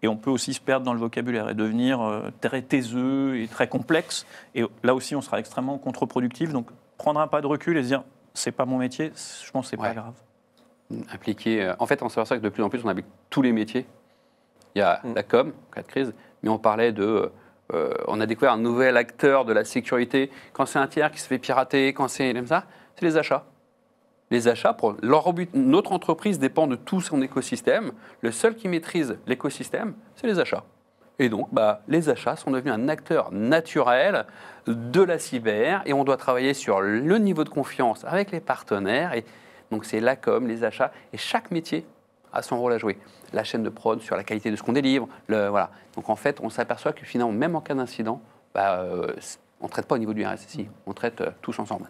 Et on peut aussi se perdre dans le vocabulaire et devenir très taiseux et très complexe. Et là aussi, on sera extrêmement contre-productif. Donc, prendre un pas de recul et se dire, c'est pas mon métier, je pense que c'est pas grave. Impliquer. En fait, on s'aperçoit que de plus en plus, on applique tous les métiers. Il y a la com, en cas de crise, mais on parlait de. On a découvert un nouvel acteur de la sécurité. Quand c'est un tiers qui se fait pirater, quand c'est comme ça, c'est les achats. Les achats, pour notre entreprise dépend de tout son écosystème. Le seul qui maîtrise l'écosystème, c'est les achats. Et donc, les achats sont devenus un acteur naturel de la cyber et on doit travailler sur le niveau de confiance avec les partenaires. Et donc, c'est la com, les achats et chaque métier a son rôle à jouer. La chaîne de prod sur la qualité de ce qu'on délivre. Voilà. Donc, en fait, on s'aperçoit que finalement, même en cas d'incident, on ne traite pas au niveau du RSSI, on traite tous ensemble.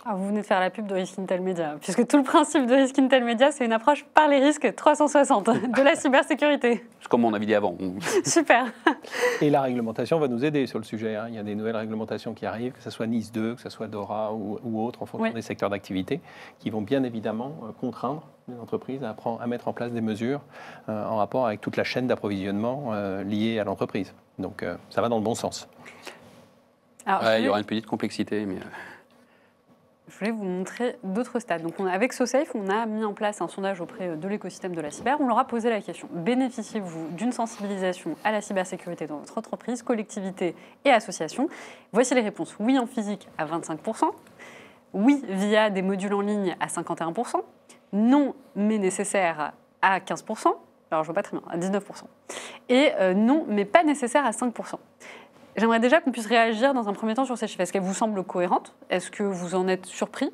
Alors vous venez de faire la pub de Risk Intel Media, puisque tout le principe de Risk Intel Media, c'est une approche par les risques 360 de la cybersécurité. C'est comme on avait dit avant. Super. Et la réglementation va nous aider sur le sujet. Il y a des nouvelles réglementations qui arrivent, que ce soit NIS 2, que ce soit DORA ou autres, en fonction des secteurs d'activité, qui vont bien évidemment contraindre les entreprises à mettre en place des mesures en rapport avec toute la chaîne d'approvisionnement liée à l'entreprise. Donc ça va dans le bon sens. Alors, il y aura une petite complexité, mais... Je voulais vous montrer d'autres stats. Donc, avec SoSafe, on a mis en place un sondage auprès de l'écosystème de la cyber. On leur a posé la question, bénéficiez-vous d'une sensibilisation à la cybersécurité dans votre entreprise, collectivité et association? Voici les réponses. Oui en physique à 25%, oui via des modules en ligne à 51%, non mais nécessaire à 15%, alors je vois pas très bien, à 19%, et non mais pas nécessaire à 5%. J'aimerais déjà qu'on puisse réagir dans un premier temps sur ces chiffres. Est-ce qu'elles vous semblent cohérentes? Est-ce que vous en êtes surpris?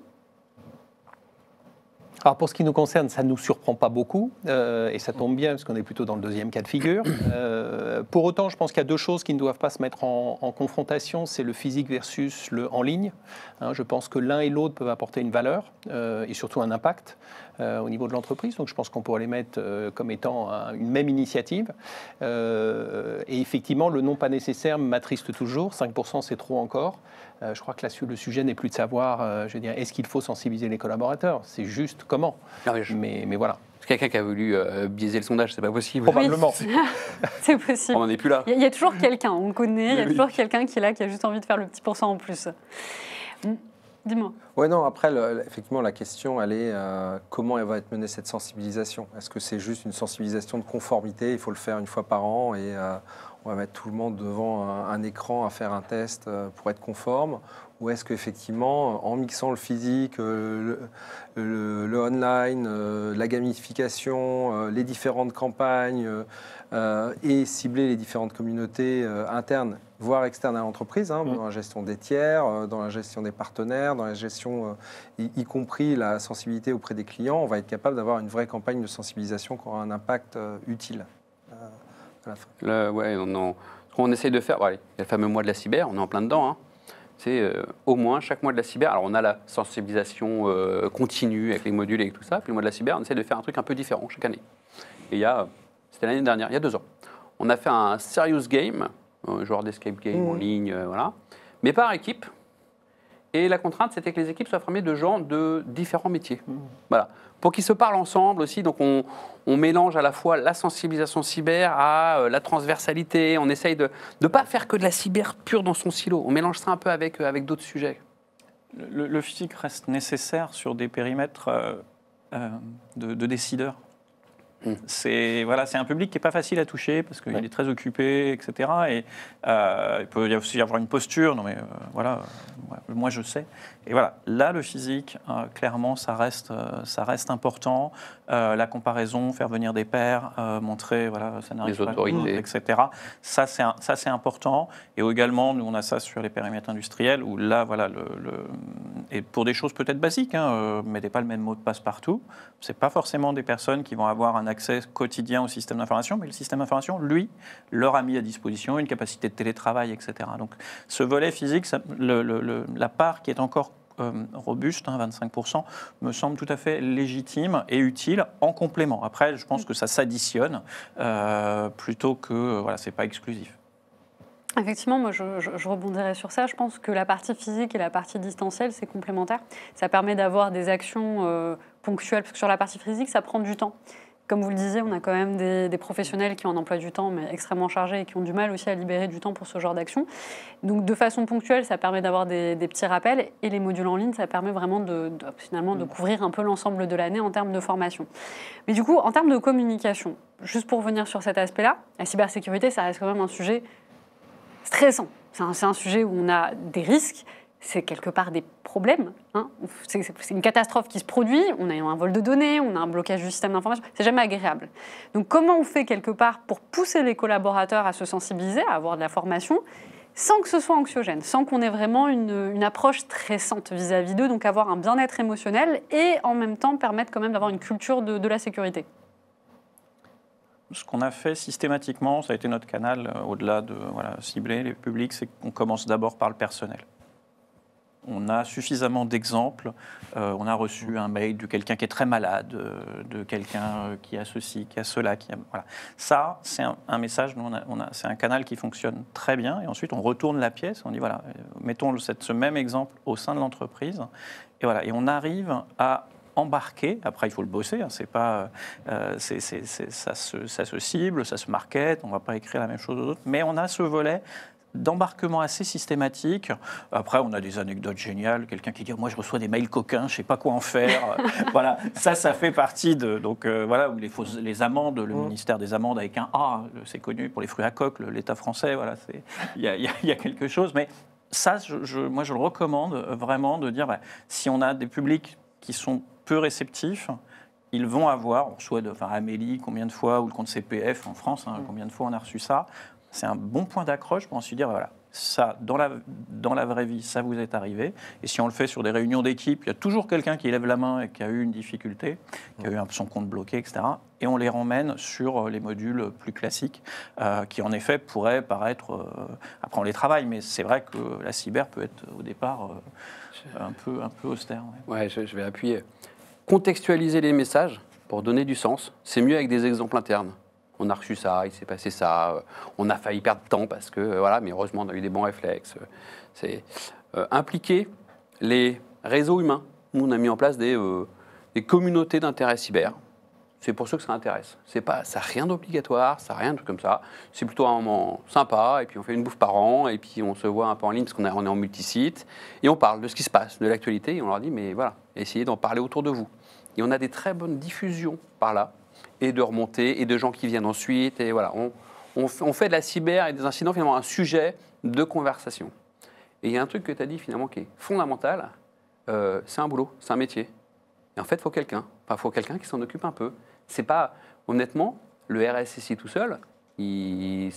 Alors pour ce qui nous concerne, ça ne nous surprend pas beaucoup, et ça tombe bien parce qu'on est plutôt dans le deuxième cas de figure. Pour autant, je pense qu'il y a deux choses qui ne doivent pas se mettre en confrontation, c'est le physique versus le en ligne. Je pense que l'un et l'autre peuvent apporter une valeur et surtout un impact au niveau de l'entreprise. Donc je pense qu'on pourrait les mettre comme étant une même initiative. Et effectivement, le non pas nécessaire m'attriste toujours. 5%, c'est trop encore. Je crois que là, le sujet n'est plus de savoir, est-ce qu'il faut sensibiliser les collaborateurs? C'est juste comment. Mais voilà. Quelqu'un qui a voulu biaiser le sondage, c'est pas possible. Probablement. Oui. C'est possible. On n'en est plus là. Il y a toujours quelqu'un, on le connaît, il y a toujours quelqu'un qui est là, qui a juste envie de faire le petit pourcent en plus. Dis-moi. Oui, non, après, effectivement, la question, elle est comment elle va être menée cette sensibilisation? Est-ce que c'est juste une sensibilisation de conformité? Il faut le faire une fois par an et on va mettre tout le monde devant un écran à faire un test pour être conforme? Ou est-ce qu'effectivement, en mixant le physique, le online, la gamification, les différentes campagnes et cibler les différentes communautés internes, voire externes à l'entreprise, dans la gestion des tiers, dans la gestion des partenaires, dans la gestion, y compris la sensibilité auprès des clients, on va être capable d'avoir une vraie campagne de sensibilisation qui aura un impact utile à la fin. Ce qu'on essaye de faire, il y a le fameux mois de la cyber, on est en plein dedans. C'est au moins chaque mois de la cyber. Alors on a la sensibilisation continue avec les modules et tout ça. Puis le mois de la cyber, on essaie de faire un truc un peu différent chaque année. Et c'était l'année dernière, il y a 2 ans. On a fait un serious game, un genre d'escape game en ligne, voilà, mais par équipe. Et la contrainte, c'était que les équipes soient formées de gens de différents métiers. Voilà. Pour qu'ils se parlent ensemble aussi. Donc on mélange à la fois la sensibilisation cyber à la transversalité. On essaye de ne pas faire que de la cyber pure dans son silo. On mélange ça un peu avec d'autres sujets. Le physique reste nécessaire sur des périmètres de décideurs. C'est un public qui n'est pas facile à toucher parce qu'il est très occupé, etc. Et il peut aussi y avoir une posture. Non mais moi je sais. Et voilà, là le physique, clairement, ça reste important. La comparaison, faire venir des pairs, montrer, ça n'arrive pas, autorités, etc. Ça c'est important. Et également, nous on a ça sur les périmètres industriels où là, et pour des choses peut-être basiques, mettez pas le même mot de passe partout. C'est pas forcément des personnes qui vont avoir un accès quotidien au système d'information, mais le système d'information, lui, leur a mis à disposition une capacité de télétravail, etc. Donc ce volet physique, la part qui est encore robuste, 25%, me semble tout à fait légitime et utile en complément. Après, je pense que ça s'additionne plutôt que, c'est pas exclusif. Effectivement, moi je rebondirais sur ça. Je pense que la partie physique et la partie distancielle, c'est complémentaire. Ça permet d'avoir des actions ponctuelles, parce que sur la partie physique, ça prend du temps. Comme vous le disiez, on a quand même des professionnels qui ont un emploi du temps, mais extrêmement chargé et qui ont du mal aussi à libérer du temps pour ce genre d'action. Donc de façon ponctuelle, ça permet d'avoir des petits rappels. Et les modules en ligne, ça permet vraiment finalement de couvrir un peu l'ensemble de l'année en termes de formation. Mais du coup, en termes de communication, juste pour revenir sur cet aspect-là, la cybersécurité, ça reste quand même un sujet stressant. C'est un sujet où on a des risques, c'est quelque part des problèmes. Hein. C'est une catastrophe qui se produit, on a un vol de données, on a un blocage du système d'information, c'est jamais agréable. Donc comment on fait quelque part pour pousser les collaborateurs à se sensibiliser, à avoir de la formation, sans que ce soit anxiogène, sans qu'on ait vraiment une approche stressante vis-à-vis d'eux, donc avoir un bien-être émotionnel et en même temps permettre quand même d'avoir une culture de la sécurité. Ce qu'on a fait systématiquement, ça a été notre canal, au-delà de cibler les publics, c'est qu'on commence d'abord par le personnel. On a suffisamment d'exemples. On a reçu un mail de quelqu'un qui est très malade, de quelqu'un qui a ceci, qui a cela. Voilà. Ça, c'est un message, c'est un canal qui fonctionne très bien. Et ensuite, on retourne la pièce, on dit, voilà, mettons ce même exemple au sein de l'entreprise. Et, voilà, et on arrive à embarquer. Après, il faut le bosser. Hein, c'est pas, ça se cible, ça se market. On ne va pas écrire la même chose aux autres. Mais on a ce volet d'embarquement assez systématique. Après, on a des anecdotes géniales. Quelqu'un qui dit « Moi, je reçois des mails coquins, je ne sais pas quoi en faire. » Voilà, ça fait partie de... Donc, voilà, où les amendes, le ministère des amendes avec un A, c'est connu pour les fruits à coque, l'État français, voilà, il y a quelque chose. Mais ça, moi, je le recommande vraiment de dire, si on a des publics qui sont peu réceptifs, ils vont avoir, on reçoit Amélie, combien de fois, ou le compte CPF en France, hein, combien de fois on a reçu ça. C'est un bon point d'accroche pour ensuite dire, voilà, ça, dans la vraie vie, ça vous est arrivé. Et si on le fait sur des réunions d'équipe, il y a toujours quelqu'un qui lève la main et qui a eu une difficulté, qui a eu son compte bloqué, etc. Et on les ramène sur les modules plus classiques, qui en effet pourraient paraître... après, on les travaille, mais c'est vrai que la cyber peut être au départ un peu austère. Ouais, je vais appuyer. Contextualiser les messages pour donner du sens, c'est mieux avec des exemples internes. On a reçu ça, il s'est passé ça, on a failli perdre de temps parce que, voilà, mais heureusement, on a eu des bons réflexes. C'est impliquer les réseaux humains. Nous, on a mis en place des communautés d'intérêt cyber. C'est pour ceux que ça intéresse. Ça n'a rien d'obligatoire, ça n'a rien de comme ça. C'est plutôt un moment sympa, et puis on fait une bouffe par an, et puis on se voit un peu en ligne parce qu'on est en multisite, et on parle de ce qui se passe, de l'actualité, et on leur dit, mais voilà, essayez d'en parler autour de vous. Et on a des très bonnes diffusions par là, et de remontées, et de gens qui viennent ensuite, et voilà. On fait de la cyber et des incidents finalement un sujet de conversation. Et il y a un truc que tu as dit finalement qui est fondamental, c'est un boulot, c'est un métier. Et en fait, il faut quelqu'un. Enfin, il faut quelqu'un qui s'en occupe un peu. C'est pas, honnêtement, le RSSI tout seul, il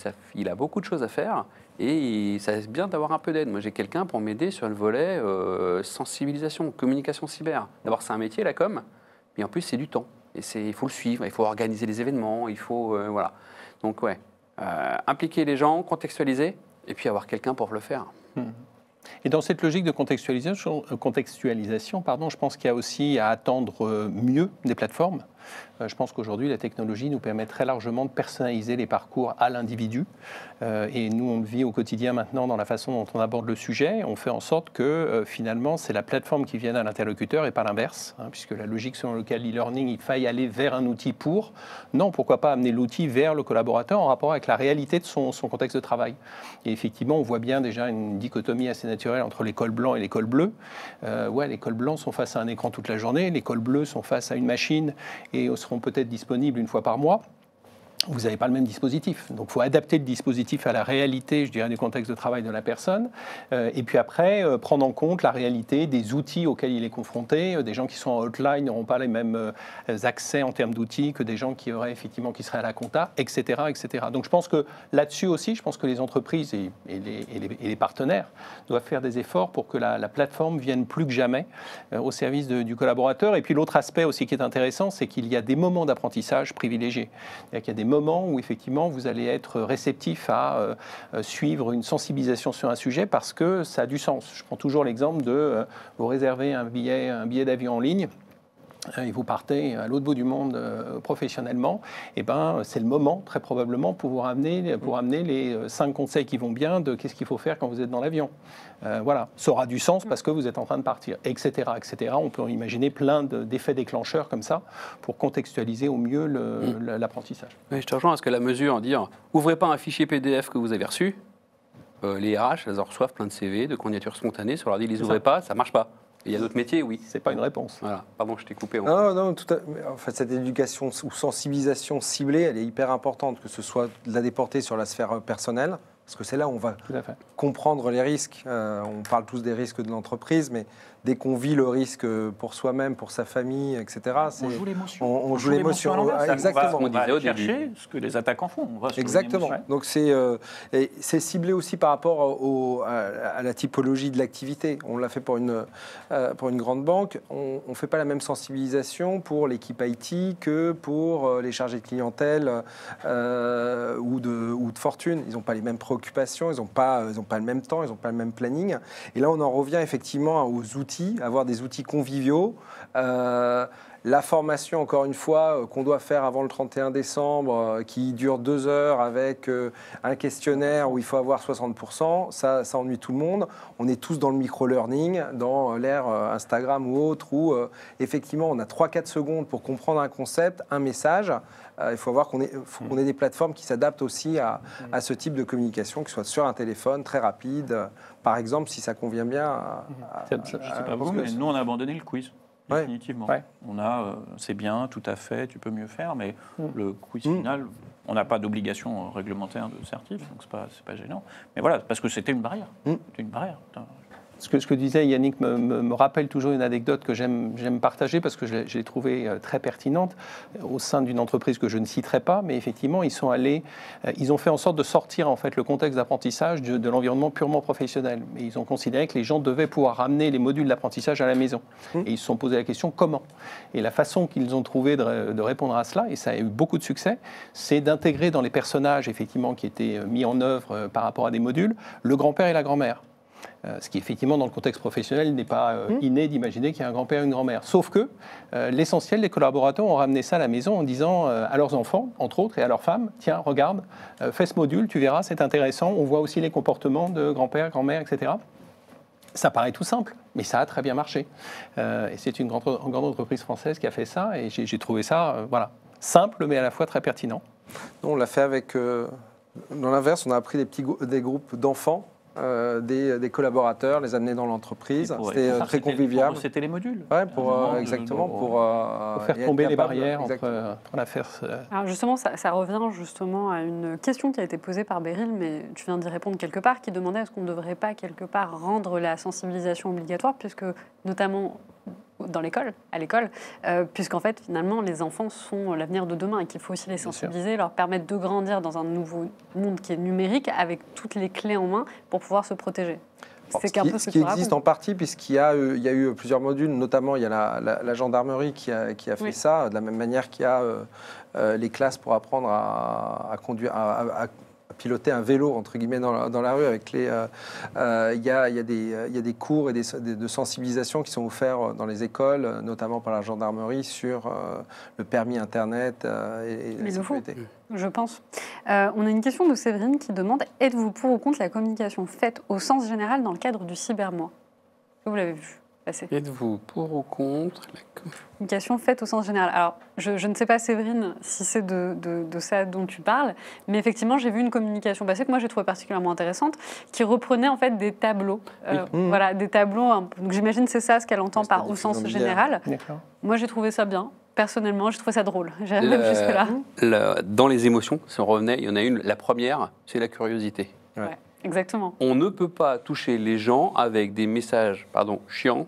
a beaucoup de choses à faire et ça c'est bien d'avoir un peu d'aide. Moi, j'ai quelqu'un pour m'aider sur le volet sensibilisation, communication cyber. D'abord, c'est un métier, la com, mais en plus, c'est du temps. Et il faut le suivre, il faut organiser les événements, il faut... voilà. Donc, ouais, impliquer les gens, contextualiser, et puis avoir quelqu'un pour le faire. Et dans cette logique de contextualisation, je pense qu'il y a aussi à attendre mieux des plateformes. Je pense qu'aujourd'hui, la technologie nous permet très largement de personnaliser les parcours à l'individu. Et nous, on le vit au quotidien maintenant dans la façon dont on aborde le sujet. On fait en sorte que finalement, c'est la plateforme qui vienne à l'interlocuteur et pas l'inverse. Puisque la logique selon laquelle l'e-learning, il faille aller vers un outil pour. Non, pourquoi pas amener l'outil vers le collaborateur en rapport avec la réalité de son contexte de travail. Et effectivement, on voit bien déjà une dichotomie assez naturelle entre les cols blancs et les cols bleus. Les cols blancs sont face à un écran toute la journée. Les cols bleus sont face à une machine et seront peut-être disponibles une fois par mois. Vous n'avez pas le même dispositif. Donc, il faut adapter le dispositif à la réalité, je dirais, du contexte de travail de la personne. Et puis après, prendre en compte la réalité des outils auxquels il est confronté. Des gens qui sont en hotline n'auront pas les mêmes accès en termes d'outils que des gens qui seraient à la compta, etc., etc. Donc, je pense que là-dessus aussi, je pense que les entreprises et les partenaires doivent faire des efforts pour que la plateforme vienne plus que jamais au service du collaborateur. Et puis, l'autre aspect aussi qui est intéressant, c'est qu'il y a des moments d'apprentissage privilégiés. C'est-à-dire qu'il y a des moments où effectivement vous allez être réceptif à suivre une sensibilisation sur un sujet parce que ça a du sens. Je prends toujours l'exemple de vous réserver un billet d'avion en ligne. et vous partez à l'autre bout du monde professionnellement, et ben, c'est le moment, très probablement, pour vous amener les 5 conseils qui vont bien de qu'est-ce qu'il faut faire quand vous êtes dans l'avion. Voilà, ça aura du sens parce que vous êtes en train de partir, etc., etc. On peut imaginer plein d'effets déclencheurs comme ça pour contextualiser au mieux l'apprentissage. Oui, je te rejoins, parce que la mesure, dire, ouvrez pas un fichier PDF que vous avez reçu, les RH, elles en reçoivent plein de CV, de candidatures spontanées, si on leur dit, les ouvrez pas, ça marche pas. Il y a d'autres métiers, oui. C'est pas une réponse. Voilà. Pardon, je t'ai coupé. Non, en fait, cette éducation ou sensibilisation ciblée, elle est hyper importante, que ce soit de la déporter sur la sphère personnelle, parce que c'est là où on va comprendre les risques. On parle tous des risques de l'entreprise, mais dès qu'on vit le risque pour soi-même, pour sa famille, etc., on joue l'émotion. On joue l'émotion. Exactement. On disait va au chercher début. ce que les attaquants font. On va sur Exactement. l'émotion. Donc c'est ciblé aussi par rapport à la typologie de l'activité. On l'a fait pour une grande banque. On ne fait pas la même sensibilisation pour l'équipe IT que pour les chargés de clientèle ou de fortune. Ils n'ont pas les mêmes préoccupations, ils n'ont pas le même temps, ils n'ont pas le même planning. Et là, on en revient effectivement aux outils, avoir des outils conviviaux. La formation, encore une fois, qu'on doit faire avant le 31 décembre, qui dure 2 heures avec un questionnaire où il faut avoir 60%, ça ennuie tout le monde. On est tous dans le micro-learning, dans l'ère Instagram ou autre, où effectivement, on a 3-4 secondes pour comprendre un concept, un message. Il faut voir qu'on ait des plateformes qui s'adaptent aussi à ce type de communication, qui soit sur un téléphone, très rapide. Par exemple, si ça convient bien Je ne sais pas vous, mais nous, on a abandonné le quiz. Définitivement. Ouais. On a, c'est bien, tout à fait, tu peux mieux faire, mais le quiz final, on n'a pas d'obligation réglementaire de certif, donc c'est pas gênant. Mais voilà, parce que c'était une barrière. C'était une barrière. Ce que disait Yannick me rappelle toujours une anecdote que j'aime partager parce que je l'ai trouvée très pertinente au sein d'une entreprise que je ne citerai pas, mais effectivement, ils ont fait en sorte de sortir en fait le contexte d'apprentissage de l'environnement purement professionnel. Et ils ont considéré que les gens devaient pouvoir ramener les modules d'apprentissage à la maison. Et ils se sont posé la question comment. Et la façon qu'ils ont trouvé de répondre à cela, et ça a eu beaucoup de succès, c'est d'intégrer dans les personnages effectivement qui étaient mis en œuvre par rapport à des modules, le grand-père et la grand-mère. Ce qui, effectivement, dans le contexte professionnel, n'est pas inné d'imaginer qu'il y a un grand-père et une grand-mère. Sauf que l'essentiel des collaborateurs ont ramené ça à la maison en disant à leurs enfants, entre autres, et à leurs femmes, tiens, regarde, fais ce module, tu verras, c'est intéressant. On voit aussi les comportements de grand-père, grand-mère, etc. Ça paraît tout simple, mais ça a très bien marché. Et c'est une grande entreprise française qui a fait ça, et j'ai trouvé ça simple, mais à la fois très pertinent. On l'a fait avec... dans l'inverse, on a pris des groupes d'enfants, des collaborateurs, les amener dans l'entreprise. C'était très convivial. C'était les modules. Ouais, exactement. Pour faire tomber les barrières entre l'affaire. Alors justement, ça revient justement à une question qui a été posée par Beryl, mais tu viens d'y répondre quelque part, qui demandait est-ce qu'on ne devrait pas quelque part rendre la sensibilisation obligatoire, puisque notamment à l'école, puisqu'en fait, finalement, les enfants sont l'avenir de demain et qu'il faut aussi les sensibiliser, leur permettre de grandir dans un nouveau monde qui est numérique avec toutes les clés en main pour pouvoir se protéger. Ce qui existe en partie, puisqu'il y a eu plusieurs modules, notamment il y a la gendarmerie qui a fait ça, de la même manière qu'il y a les classes pour apprendre à conduire, à piloter un vélo entre guillemets dans la rue avec il y a des cours et de sensibilisation qui sont offerts dans les écoles, notamment par la gendarmerie sur le permis internet et la sécurité. Je pense. On a une question de Séverine qui demande êtes-vous pour ou contre la communication faite au sens général dans le cadre du cybermois? Vous l'avez vu passer. Êtes-vous pour ou contre la communication faite au sens général? Alors, je ne sais pas, Séverine, si c'est de ça dont tu parles, mais effectivement, j'ai vu une communication passer que moi j'ai trouvé particulièrement intéressante, qui reprenait en fait des tableaux. Voilà, des tableaux. Donc j'imagine c'est ça ce qu'elle entend par au sens général. Moi, j'ai trouvé ça bien. Personnellement, j'ai trouvé ça drôle. J'arrive jusque-là. Dans les émotions, si on revenait, il y en a une. La première, c'est la curiosité. Ouais, exactement. On ne peut pas toucher les gens avec des messages, chiants,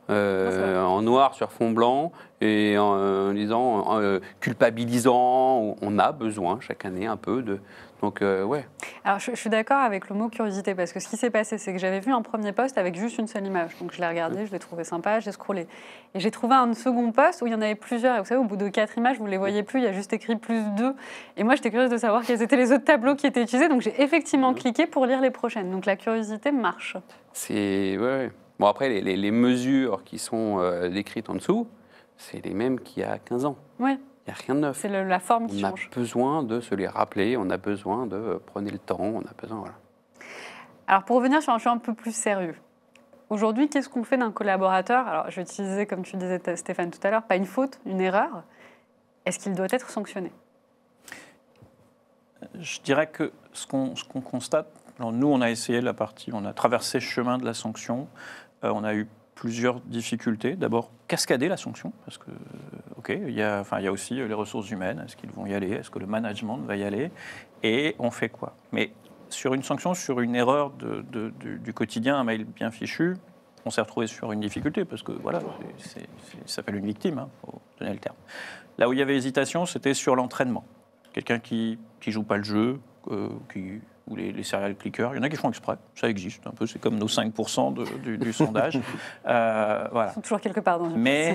en noir sur fond blanc et en disant culpabilisant. On a besoin chaque année un peu de. Donc, ouais. Alors, je suis d'accord avec le mot curiosité, parce que ce qui s'est passé, c'est que j'avais vu un premier post avec juste une seule image. Donc, je l'ai regardé, je l'ai trouvé sympa, j'ai scrollé. Et j'ai trouvé un second post où il y en avait plusieurs. Et vous savez, au bout de 4 images, vous ne les voyez plus, il y a juste écrit +2. Et moi, j'étais curieuse de savoir quels étaient les autres tableaux qui étaient utilisés. Donc, j'ai effectivement cliqué pour lire les prochaines. Donc, la curiosité marche. C'est... Ouais. Bon, après, les mesures qui sont décrites en dessous, c'est les mêmes qu'il y a 15 ans. Oui, Il n'y a rien de neuf. c'est la forme qui On a change. besoin de se les rappeler, on a besoin de prenez le temps, on a besoin, voilà. Alors, pour revenir sur un sujet un peu plus sérieux, aujourd'hui, qu'est-ce qu'on fait d'un collaborateur? Alors, je vais utiliser, comme tu disais, Stéphane, tout à l'heure, pas une faute, une erreur. Est-ce qu'il doit être sanctionné? Je dirais que ce qu'on constate, alors nous on a essayé la partie, on a traversé le chemin de la sanction, on a eu plusieurs difficultés. D'abord, cascader la sanction, parce que, ok, il y a aussi les ressources humaines, est-ce qu'ils vont y aller, est-ce que le management va y aller, et on fait quoi? Mais sur une sanction, sur une erreur du quotidien, un mail bien fichu, on s'est retrouvé sur une difficulté, parce que voilà, ça s'appelle une victime, il faut donner le terme. Là où il y avait hésitation, c'était sur l'entraînement. Quelqu'un qui joue pas le jeu, ou les serial clickers, il y en a qui font exprès, ça existe un peu, c'est comme nos 5% du sondage. Voilà. Ils sont toujours quelque part dans une... Mais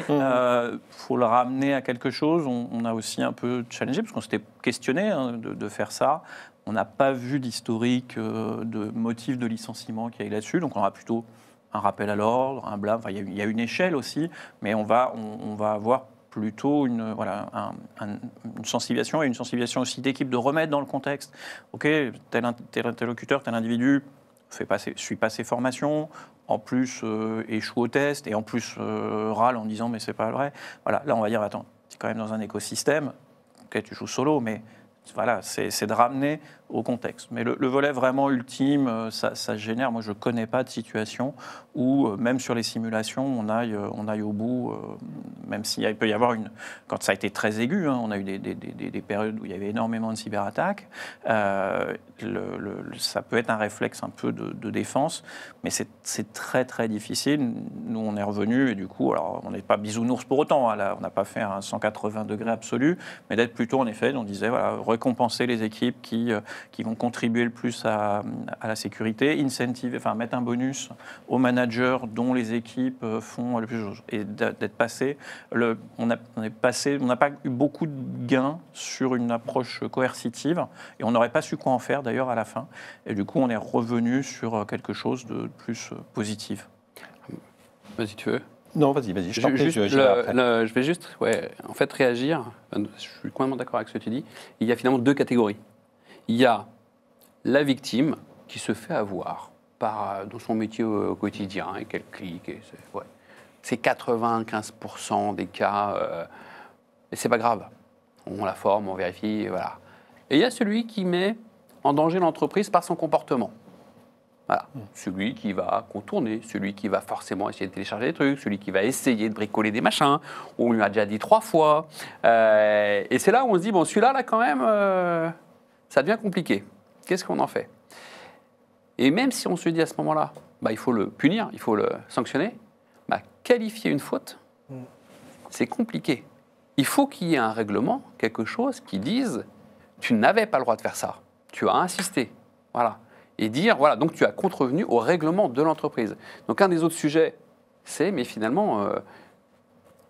faut le ramener à quelque chose. On a aussi un peu challengé, parce qu'on s'était questionné de faire ça. On n'a pas vu d'historique de motif de licenciement qu'il y a là-dessus, donc on aura plutôt un rappel à l'ordre, un blâme. Enfin, il y a une échelle aussi, mais on va avoir plutôt une sensibilisation, et une sensibilisation aussi d'équipe, de remettre dans le contexte. Ok, tel interlocuteur, tel individu suit pas ses formations, en plus échoue au test, et en plus râle en disant mais c'est pas vrai. Voilà, là on va dire attends, tu es quand même dans un écosystème, ok, tu joues solo, mais voilà, c'est de ramener au contexte. Mais le volet vraiment ultime, ça génère, moi je ne connais pas de situation où, même sur les simulations, on aille au bout, même s'il peut y avoir quand ça a été très aigu, on a eu des périodes où il y avait énormément de cyberattaques, ça peut être un réflexe un peu de défense, mais c'est très très difficile. Nous on est revenus, et du coup, alors on n'est pas bisounours pour autant, là, on n'a pas fait un 180 degrés absolu, mais d'être plutôt en effet, on disait, voilà, récompenser les équipes qui vont contribuer le plus à la sécurité, incentiver, enfin mettre un bonus aux managers dont les équipes font le plus, et d'être passé. On n'a pas eu beaucoup de gains sur une approche coercitive, et on n'aurait pas su quoi en faire d'ailleurs à la fin. Et du coup, on est revenu sur quelque chose de plus positif. Vas-y, tu veux? Non, vas-y, je t'en prie, je vais juste en fait, réagir. Je suis complètement d'accord avec ce que tu dis. Il y a finalement deux catégories. Il y a la victime qui se fait avoir dans son métier au quotidien, et qu'elle clique. C'est 95% des cas, et c'est pas grave. On la forme, on vérifie, et voilà. Et il y a celui qui met en danger l'entreprise par son comportement. Voilà. Celui qui va contourner, celui qui va forcément essayer de télécharger des trucs, celui qui va essayer de bricoler des machins, on lui a déjà dit 3 fois. Et c'est là où on se dit, bon, celui-là, là, quand même, ça devient compliqué. Qu'est-ce qu'on en fait? Et même si on se dit à ce moment-là, il faut le punir, il faut le sanctionner, qualifier une faute, c'est compliqué. Il faut qu'il y ait un règlement, quelque chose qui dise, tu n'avais pas le droit de faire ça, tu as insisté. Voilà. Et dire, voilà, donc tu as contrevenu au règlement de l'entreprise. Donc un des autres sujets, mais finalement,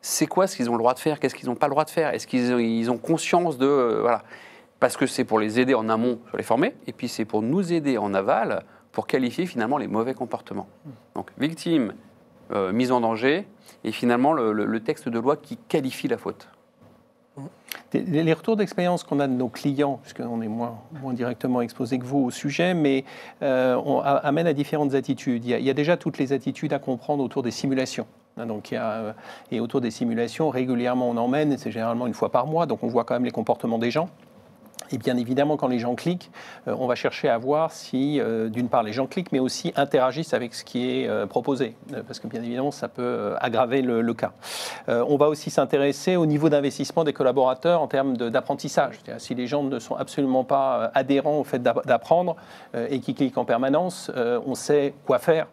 c'est quoi ce qu'ils ont le droit de faire, qu'est-ce qu'ils n'ont pas le droit de faire, est-ce qu'ils ont conscience de... voilà. Parce que c'est pour les aider en amont, sur les former, et puis c'est pour nous aider en aval, pour qualifier finalement les mauvais comportements. Donc victime, mise en danger, et finalement le texte de loi qui qualifie la faute. Les retours d'expérience qu'on a de nos clients, puisqu'on est moins directement exposé que vous au sujet, mais on amène à différentes attitudes. Il y a déjà toutes les attitudes à comprendre autour des simulations. Donc et autour des simulations, régulièrement on emmène, c'est généralement une fois par mois, donc on voit quand même les comportements des gens. Et bien évidemment, quand les gens cliquent, on va chercher à voir si, d'une part, les gens cliquent, mais aussi interagissent avec ce qui est proposé. Parce que, bien évidemment, ça peut aggraver le cas. On va aussi s'intéresser au niveau d'investissement des collaborateurs en termes d'apprentissage. C'est-à-dire, si les gens ne sont absolument pas adhérents au fait d'apprendre et qui cliquent en permanence, on sait quoi faire.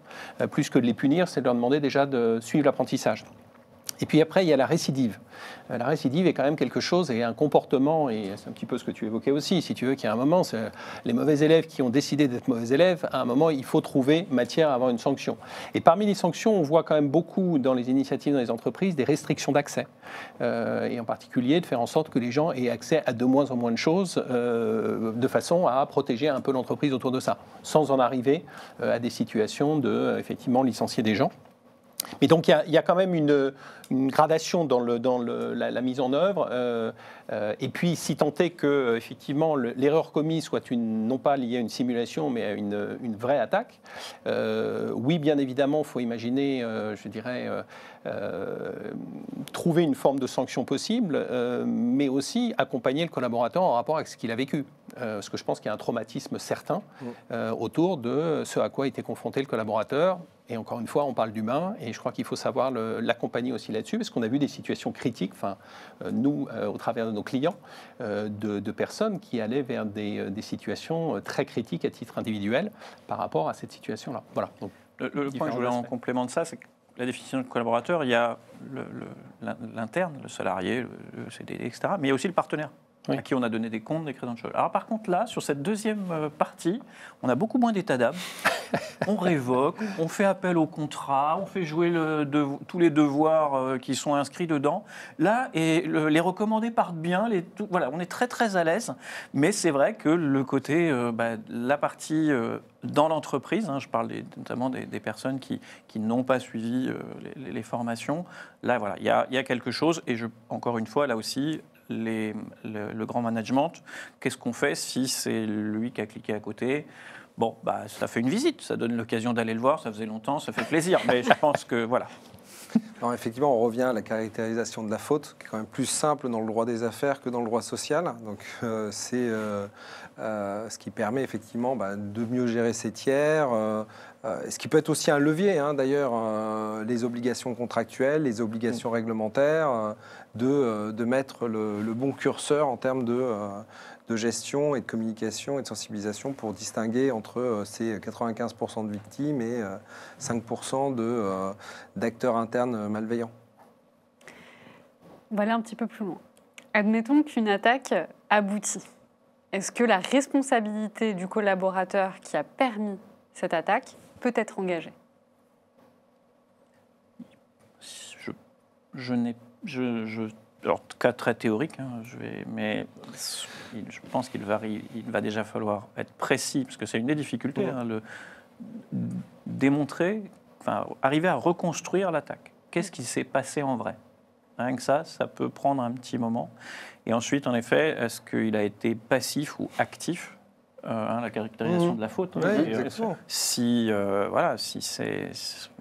Plus que de les punir, c'est de leur demander déjà de suivre l'apprentissage. Et puis après, il y a la récidive. La récidive est quand même quelque chose et un comportement, et c'est un petit peu ce que tu évoquais aussi, si tu veux, qu'il y a un moment, c'est les mauvais élèves qui ont décidé d'être mauvais élèves, à un moment, il faut trouver matière à avoir une sanction. Et parmi les sanctions, on voit quand même beaucoup dans les initiatives dans les entreprises des restrictions d'accès. Et en particulier de faire en sorte que les gens aient accès à de moins en moins de choses, de façon à protéger un peu l'entreprise autour de ça, sans en arriver à des situations de, effectivement, licencier des gens. Mais donc il y a quand même une gradation dans la mise en œuvre. Et puis si tant est que effectivement l'erreur commise soit non pas liée à une simulation, mais à une vraie attaque, oui, bien évidemment, il faut imaginer, je dirais, trouver une forme de sanction possible, mais aussi accompagner le collaborateur en rapport avec ce qu'il a vécu. Parce que je pense qu'il y a un traumatisme certain autour de ce à quoi était confronté le collaborateur. Et encore une fois, on parle d'humain, et je crois qu'il faut savoir l'accompagner aussi là-dessus, parce qu'on a vu des situations critiques, nous, au travers de nos clients, de personnes qui allaient vers des situations très critiques à titre individuel par rapport à cette situation-là. Voilà. Donc, le point que je voulais en complément de ça, c'est que la définition de collaborateur, il y a l'interne, le salarié, le CDD, etc., mais il y a aussi le partenaire. Oui. À qui on a donné des comptes, des credentials. Alors par contre là, sur cette deuxième partie, on a beaucoup moins d'état d'âme. On révoque, on fait appel au contrat, on fait jouer tous les devoirs qui sont inscrits dedans. Là, et les recommandés partent bien, voilà, on est très très à l'aise. Mais c'est vrai que le côté, la partie dans l'entreprise, je parle notamment des personnes qui n'ont pas suivi les formations, là voilà, il y a quelque chose. Et encore une fois, là aussi, le grand management, qu'est-ce qu'on fait si c'est lui qui a cliqué à côté ? Bon, ça fait une visite, ça donne l'occasion d'aller le voir, ça faisait longtemps, ça fait plaisir, mais je pense que voilà. Alors effectivement, on revient à la caractérisation de la faute, qui est quand même plus simple dans le droit des affaires que dans le droit social. Donc c'est ce qui permet effectivement de mieux gérer ses tiers. Ce qui peut être aussi un levier, d'ailleurs, les obligations contractuelles, les obligations réglementaires, de mettre le bon curseur en termes de gestion et de communication et de sensibilisation pour distinguer entre ces 95% de victimes et 5% d'acteurs internes malveillants. On va aller un petit peu plus loin. Admettons qu'une attaque aboutit. Est-ce que la responsabilité du collaborateur qui a permis cette attaque peut être engagée ? Alors, cas très théorique, mais je pense qu'il va déjà falloir être précis, parce que c'est une des difficultés, démontrer, arriver à reconstruire l'attaque. Qu'est-ce qui s'est passé en vrai ? Rien que ça peut prendre un petit moment. Et ensuite, en effet, est-ce qu'il a été passif ou actif ? La caractérisation de la faute. Si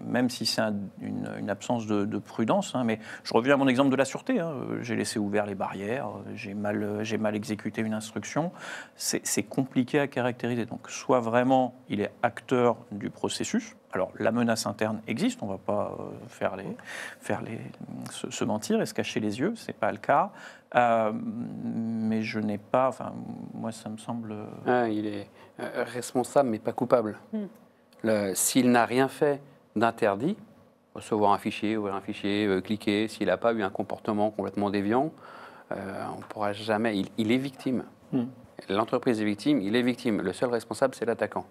même si c'est une absence de prudence, mais je reviens à mon exemple de la sûreté. J'ai laissé ouvert les barrières, j'ai mal exécuté une instruction. C'est compliqué à caractériser. Donc, soit vraiment il est acteur du processus. Alors, la menace interne existe, on ne va pas se mentir et se cacher les yeux, ce n'est pas le cas. Mais je n'ai pas... moi, ça me semble... il est responsable, mais pas coupable. S'il n'a rien fait d'interdit, recevoir un fichier, ouvrir un fichier, cliquer, s'il n'a pas eu un comportement complètement déviant, on ne pourra jamais... Il est victime. L'entreprise est victime, il est victime. Le seul responsable, c'est l'attaquant.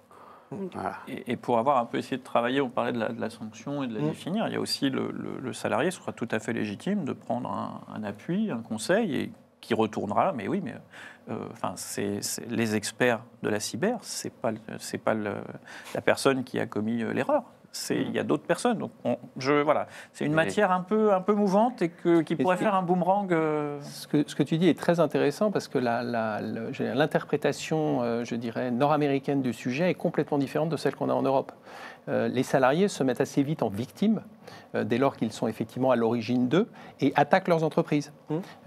Voilà. Et pour avoir un peu essayé de travailler, on parlait de la sanction et de la définir, il y a aussi le salarié sera tout à fait légitime de prendre un appui, un conseil, et qui retournera, mais oui, mais c'est les experts de la cyber, c'est pas la personne qui a commis l'erreur. Il y a d'autres personnes. Donc c'est une matière un peu mouvante et qui pourrait faire un boomerang. Ce que tu dis est très intéressant parce que l'interprétation, je dirais, nord-américaine du sujet est complètement différente de celle qu'on a en Europe. Les salariés se mettent assez vite en victimes dès lors qu'ils sont effectivement à l'origine d'eux et attaquent leurs entreprises.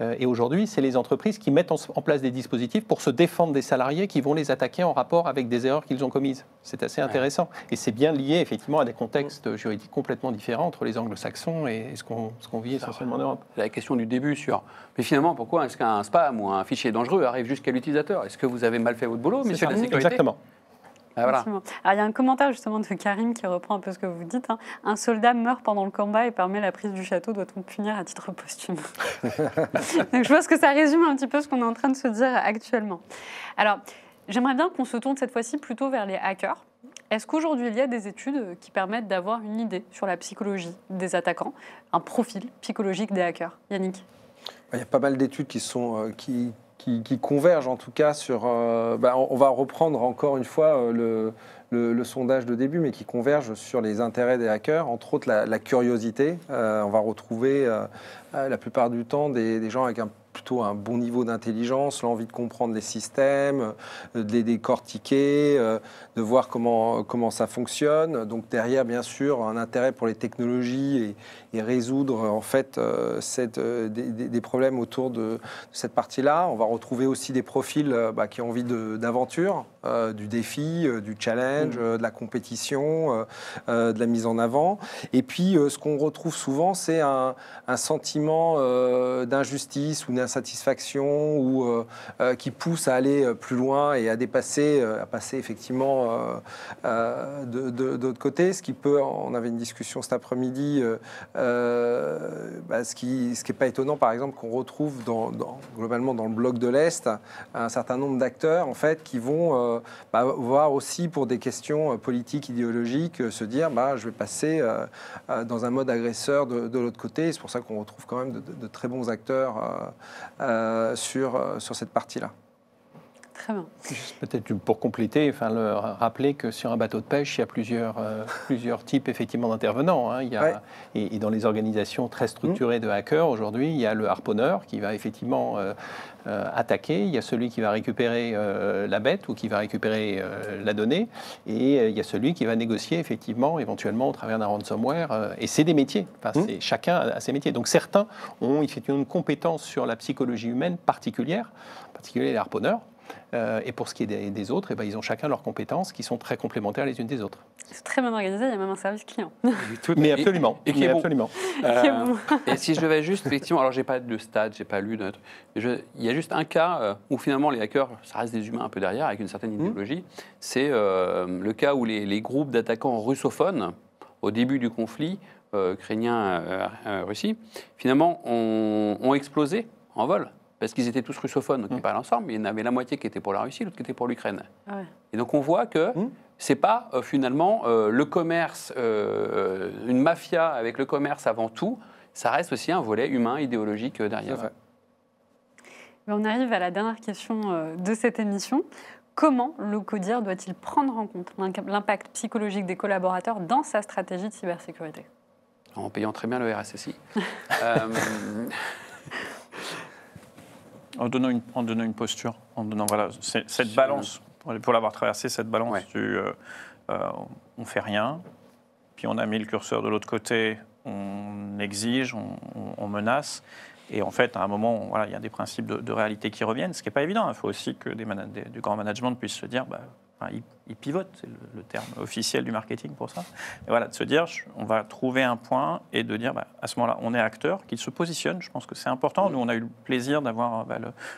Et aujourd'hui, c'est les entreprises qui mettent en place des dispositifs pour se défendre des salariés qui vont les attaquer en rapport avec des erreurs qu'ils ont commises. C'est assez intéressant. Et c'est bien lié effectivement à des contextes juridiques complètement différents entre les anglo-saxons et ce qu'on vit essentiellement en Europe. La question du début mais finalement, pourquoi est-ce qu'un spam ou un fichier dangereux arrive jusqu'à l'utilisateur ? Est-ce que vous avez mal fait votre boulot, messieurs de la sécurité ? Exactement. Voilà. Alors, il y a un commentaire justement de Karim qui reprend un peu ce que vous dites. Un soldat meurt pendant le combat et permet la prise du château. Doit-on punir à titre posthume ? Donc, je pense que ça résume un petit peu ce qu'on est en train de se dire actuellement. Alors, j'aimerais bien qu'on se tourne cette fois-ci plutôt vers les hackers. Est-ce qu'aujourd'hui, il y a des études qui permettent d'avoir une idée sur la psychologie des attaquants, un profil psychologique des hackers ? Yannick ? Il y a pas mal d'études qui qui convergent en tout cas sur... on va reprendre encore une fois le sondage de début, mais qui convergent sur les intérêts des hackers, entre autres la curiosité. On va retrouver la plupart du temps des gens avec plutôt un bon niveau d'intelligence, l'envie de comprendre les systèmes, de les décortiquer, de voir comment ça fonctionne. Donc derrière, bien sûr, un intérêt pour les technologies et résoudre en fait des problèmes autour de cette partie-là. On va retrouver aussi des profils qui ont envie d'aventure, du défi, du challenge, de la compétition, de la mise en avant. Et puis, ce qu'on retrouve souvent, c'est un sentiment d'injustice ou d'insatisfaction ou qui pousse à aller plus loin et à passer effectivement de l'autre côté. Ce qui peut, on avait une discussion cet après-midi, ce qui n'est pas étonnant, par exemple, qu'on retrouve globalement dans le bloc de l'Est un certain nombre d'acteurs en fait qui vont voir aussi pour des questions politiques, idéologiques, se dire je vais passer dans un mode agresseur de l'autre côté. C'est pour ça qu'on retrouve quand même de très bons acteurs sur cette partie-là. Très bien. Peut-être pour compléter, rappeler que sur un bateau de pêche, il y a plusieurs types effectivement d'intervenants. Il y a, et dans les organisations très structurées de hackers, aujourd'hui, il y a le harponneur qui va effectivement attaquer, il y a celui qui va récupérer la bête ou qui va récupérer la donnée, et il y a celui qui va négocier effectivement, éventuellement au travers d'un ransomware, et c'est des métiers, chacun a ses métiers. Donc certains ont effectivement une compétence sur la psychologie humaine particulière, en particulier les harponneurs. Et pour ce qui est des autres, ils ont chacun leurs compétences qui sont très complémentaires les unes des autres. C'est très bien organisé, il y a même un service client. Mais absolument. Et qui est bon. Absolument. Et si je devais juste, effectivement, alors j'ai pas de stats, j'ai pas lu, il y a juste un cas où finalement les hackers, ça reste des humains un peu derrière, avec une certaine idéologie. C'est le cas où les groupes d'attaquants russophones, au début du conflit ukrainien-Russie, finalement ont explosé en vol. Parce qu'ils étaient tous russophones, donc ils parlaient ensemble, mais il y en avait la moitié qui était pour la Russie, l'autre qui était pour l'Ukraine. Ouais. Et donc on voit que c'est pas finalement le commerce, une mafia avec le commerce avant tout, ça reste aussi un volet humain, idéologique derrière. On arrive à la dernière question de cette émission. Comment le CODIR doit-il prendre en compte l'impact psychologique des collaborateurs dans sa stratégie de cybersécurité ? En payant très bien le RSSI. En donnant une posture, en donnant cette balance, pour l'avoir traversé, cette balance du on fait rien, puis on a mis le curseur de l'autre côté, on exige, on menace, et en fait, à un moment, il y a des principes de réalité qui reviennent, ce qui n'est pas évident. Il faut aussi que du grand management puisse se dire, il pivote, c'est le terme officiel du marketing pour ça. Et voilà, de se dire, on va trouver un point et de dire, à ce moment-là, on est acteur, qu'il se positionne. Je pense que c'est important. Nous, on a eu le plaisir d'avoir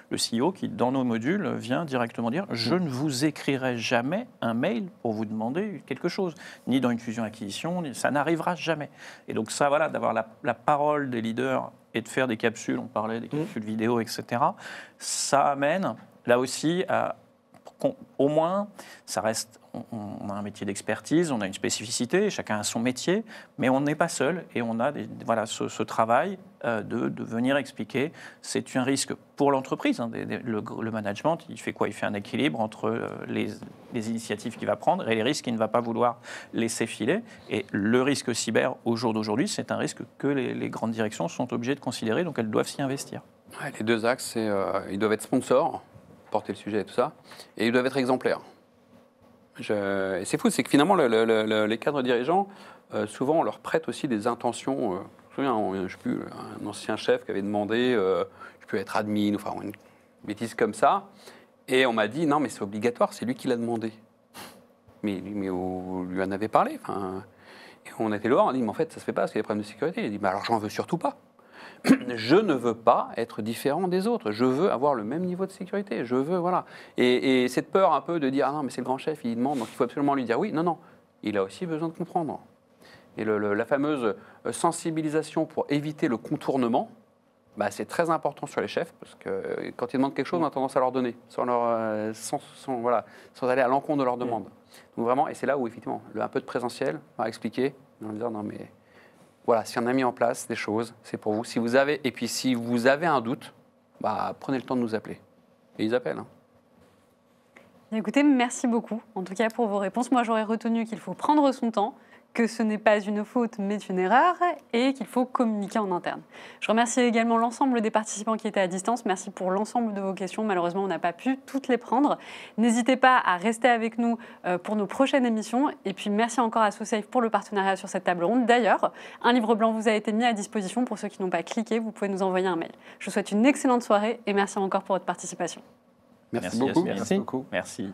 le CEO qui, dans nos modules, vient directement dire, je ne vous écrirai jamais un mail pour vous demander quelque chose, ni dans une fusion-acquisition, ça n'arrivera jamais. Et donc ça, d'avoir la parole des leaders et de faire des capsules, on parlait des capsules vidéo, etc., ça amène, là aussi, au moins, ça reste, on a un métier d'expertise, on a une spécificité, chacun a son métier, mais on n'est pas seul et on a ce travail de venir expliquer. C'est un risque pour l'entreprise. Le management, il fait quoi ? Il fait un équilibre entre les initiatives qu'il va prendre et les risques qu'il ne va pas vouloir laisser filer. Et le risque cyber, au jour d'aujourd'hui, c'est un risque que les grandes directions sont obligées de considérer, donc elles doivent s'y investir. Ouais, les deux axes, c'est ils doivent être sponsors, porter le sujet et tout ça, et ils doivent être exemplaires. Et c'est fou, c'est que finalement, les cadres dirigeants, souvent, on leur prête aussi des intentions. Je me souviens, je sais plus, un ancien chef qui avait demandé, je peux être admin, enfin, une bêtise comme ça, et on m'a dit, non, mais c'est obligatoire, c'est lui qui l'a demandé. Mais on lui en avait parlé, et on était là, on a dit, mais en fait, ça se fait pas parce qu'il y a des problèmes de sécurité. Il a dit, alors j'en veux surtout pas. Je ne veux pas être différent des autres. Je veux avoir le même niveau de sécurité. Je veux, voilà. Et cette peur un peu de dire, ah non, mais c'est le grand chef, il demande, donc il faut absolument lui dire oui. Non, non. Il a aussi besoin de comprendre. Et la fameuse sensibilisation pour éviter le contournement, c'est très important sur les chefs, parce que quand ils demandent quelque chose, on a tendance à leur donner, sans aller à l'encontre de leur demande. Donc vraiment, et c'est là où, effectivement, un peu de présentiel va expliquer, en disant, non, mais voilà, si on a mis en place des choses, c'est pour vous. Si vous avez un doute, prenez le temps de nous appeler. Et ils appellent. Écoutez, merci beaucoup, en tout cas pour vos réponses. Moi, j'aurais retenu qu'il faut prendre son temps, que ce n'est pas une faute, mais une erreur, et qu'il faut communiquer en interne. Je remercie également l'ensemble des participants qui étaient à distance. Merci pour l'ensemble de vos questions. Malheureusement, on n'a pas pu toutes les prendre. N'hésitez pas à rester avec nous pour nos prochaines émissions. Et puis, merci encore à SoSafe pour le partenariat sur cette table ronde. D'ailleurs, un livre blanc vous a été mis à disposition. Pour ceux qui n'ont pas cliqué, vous pouvez nous envoyer un mail. Je vous souhaite une excellente soirée et merci encore pour votre participation. Merci beaucoup. Yasmine. Merci. beaucoup. Merci.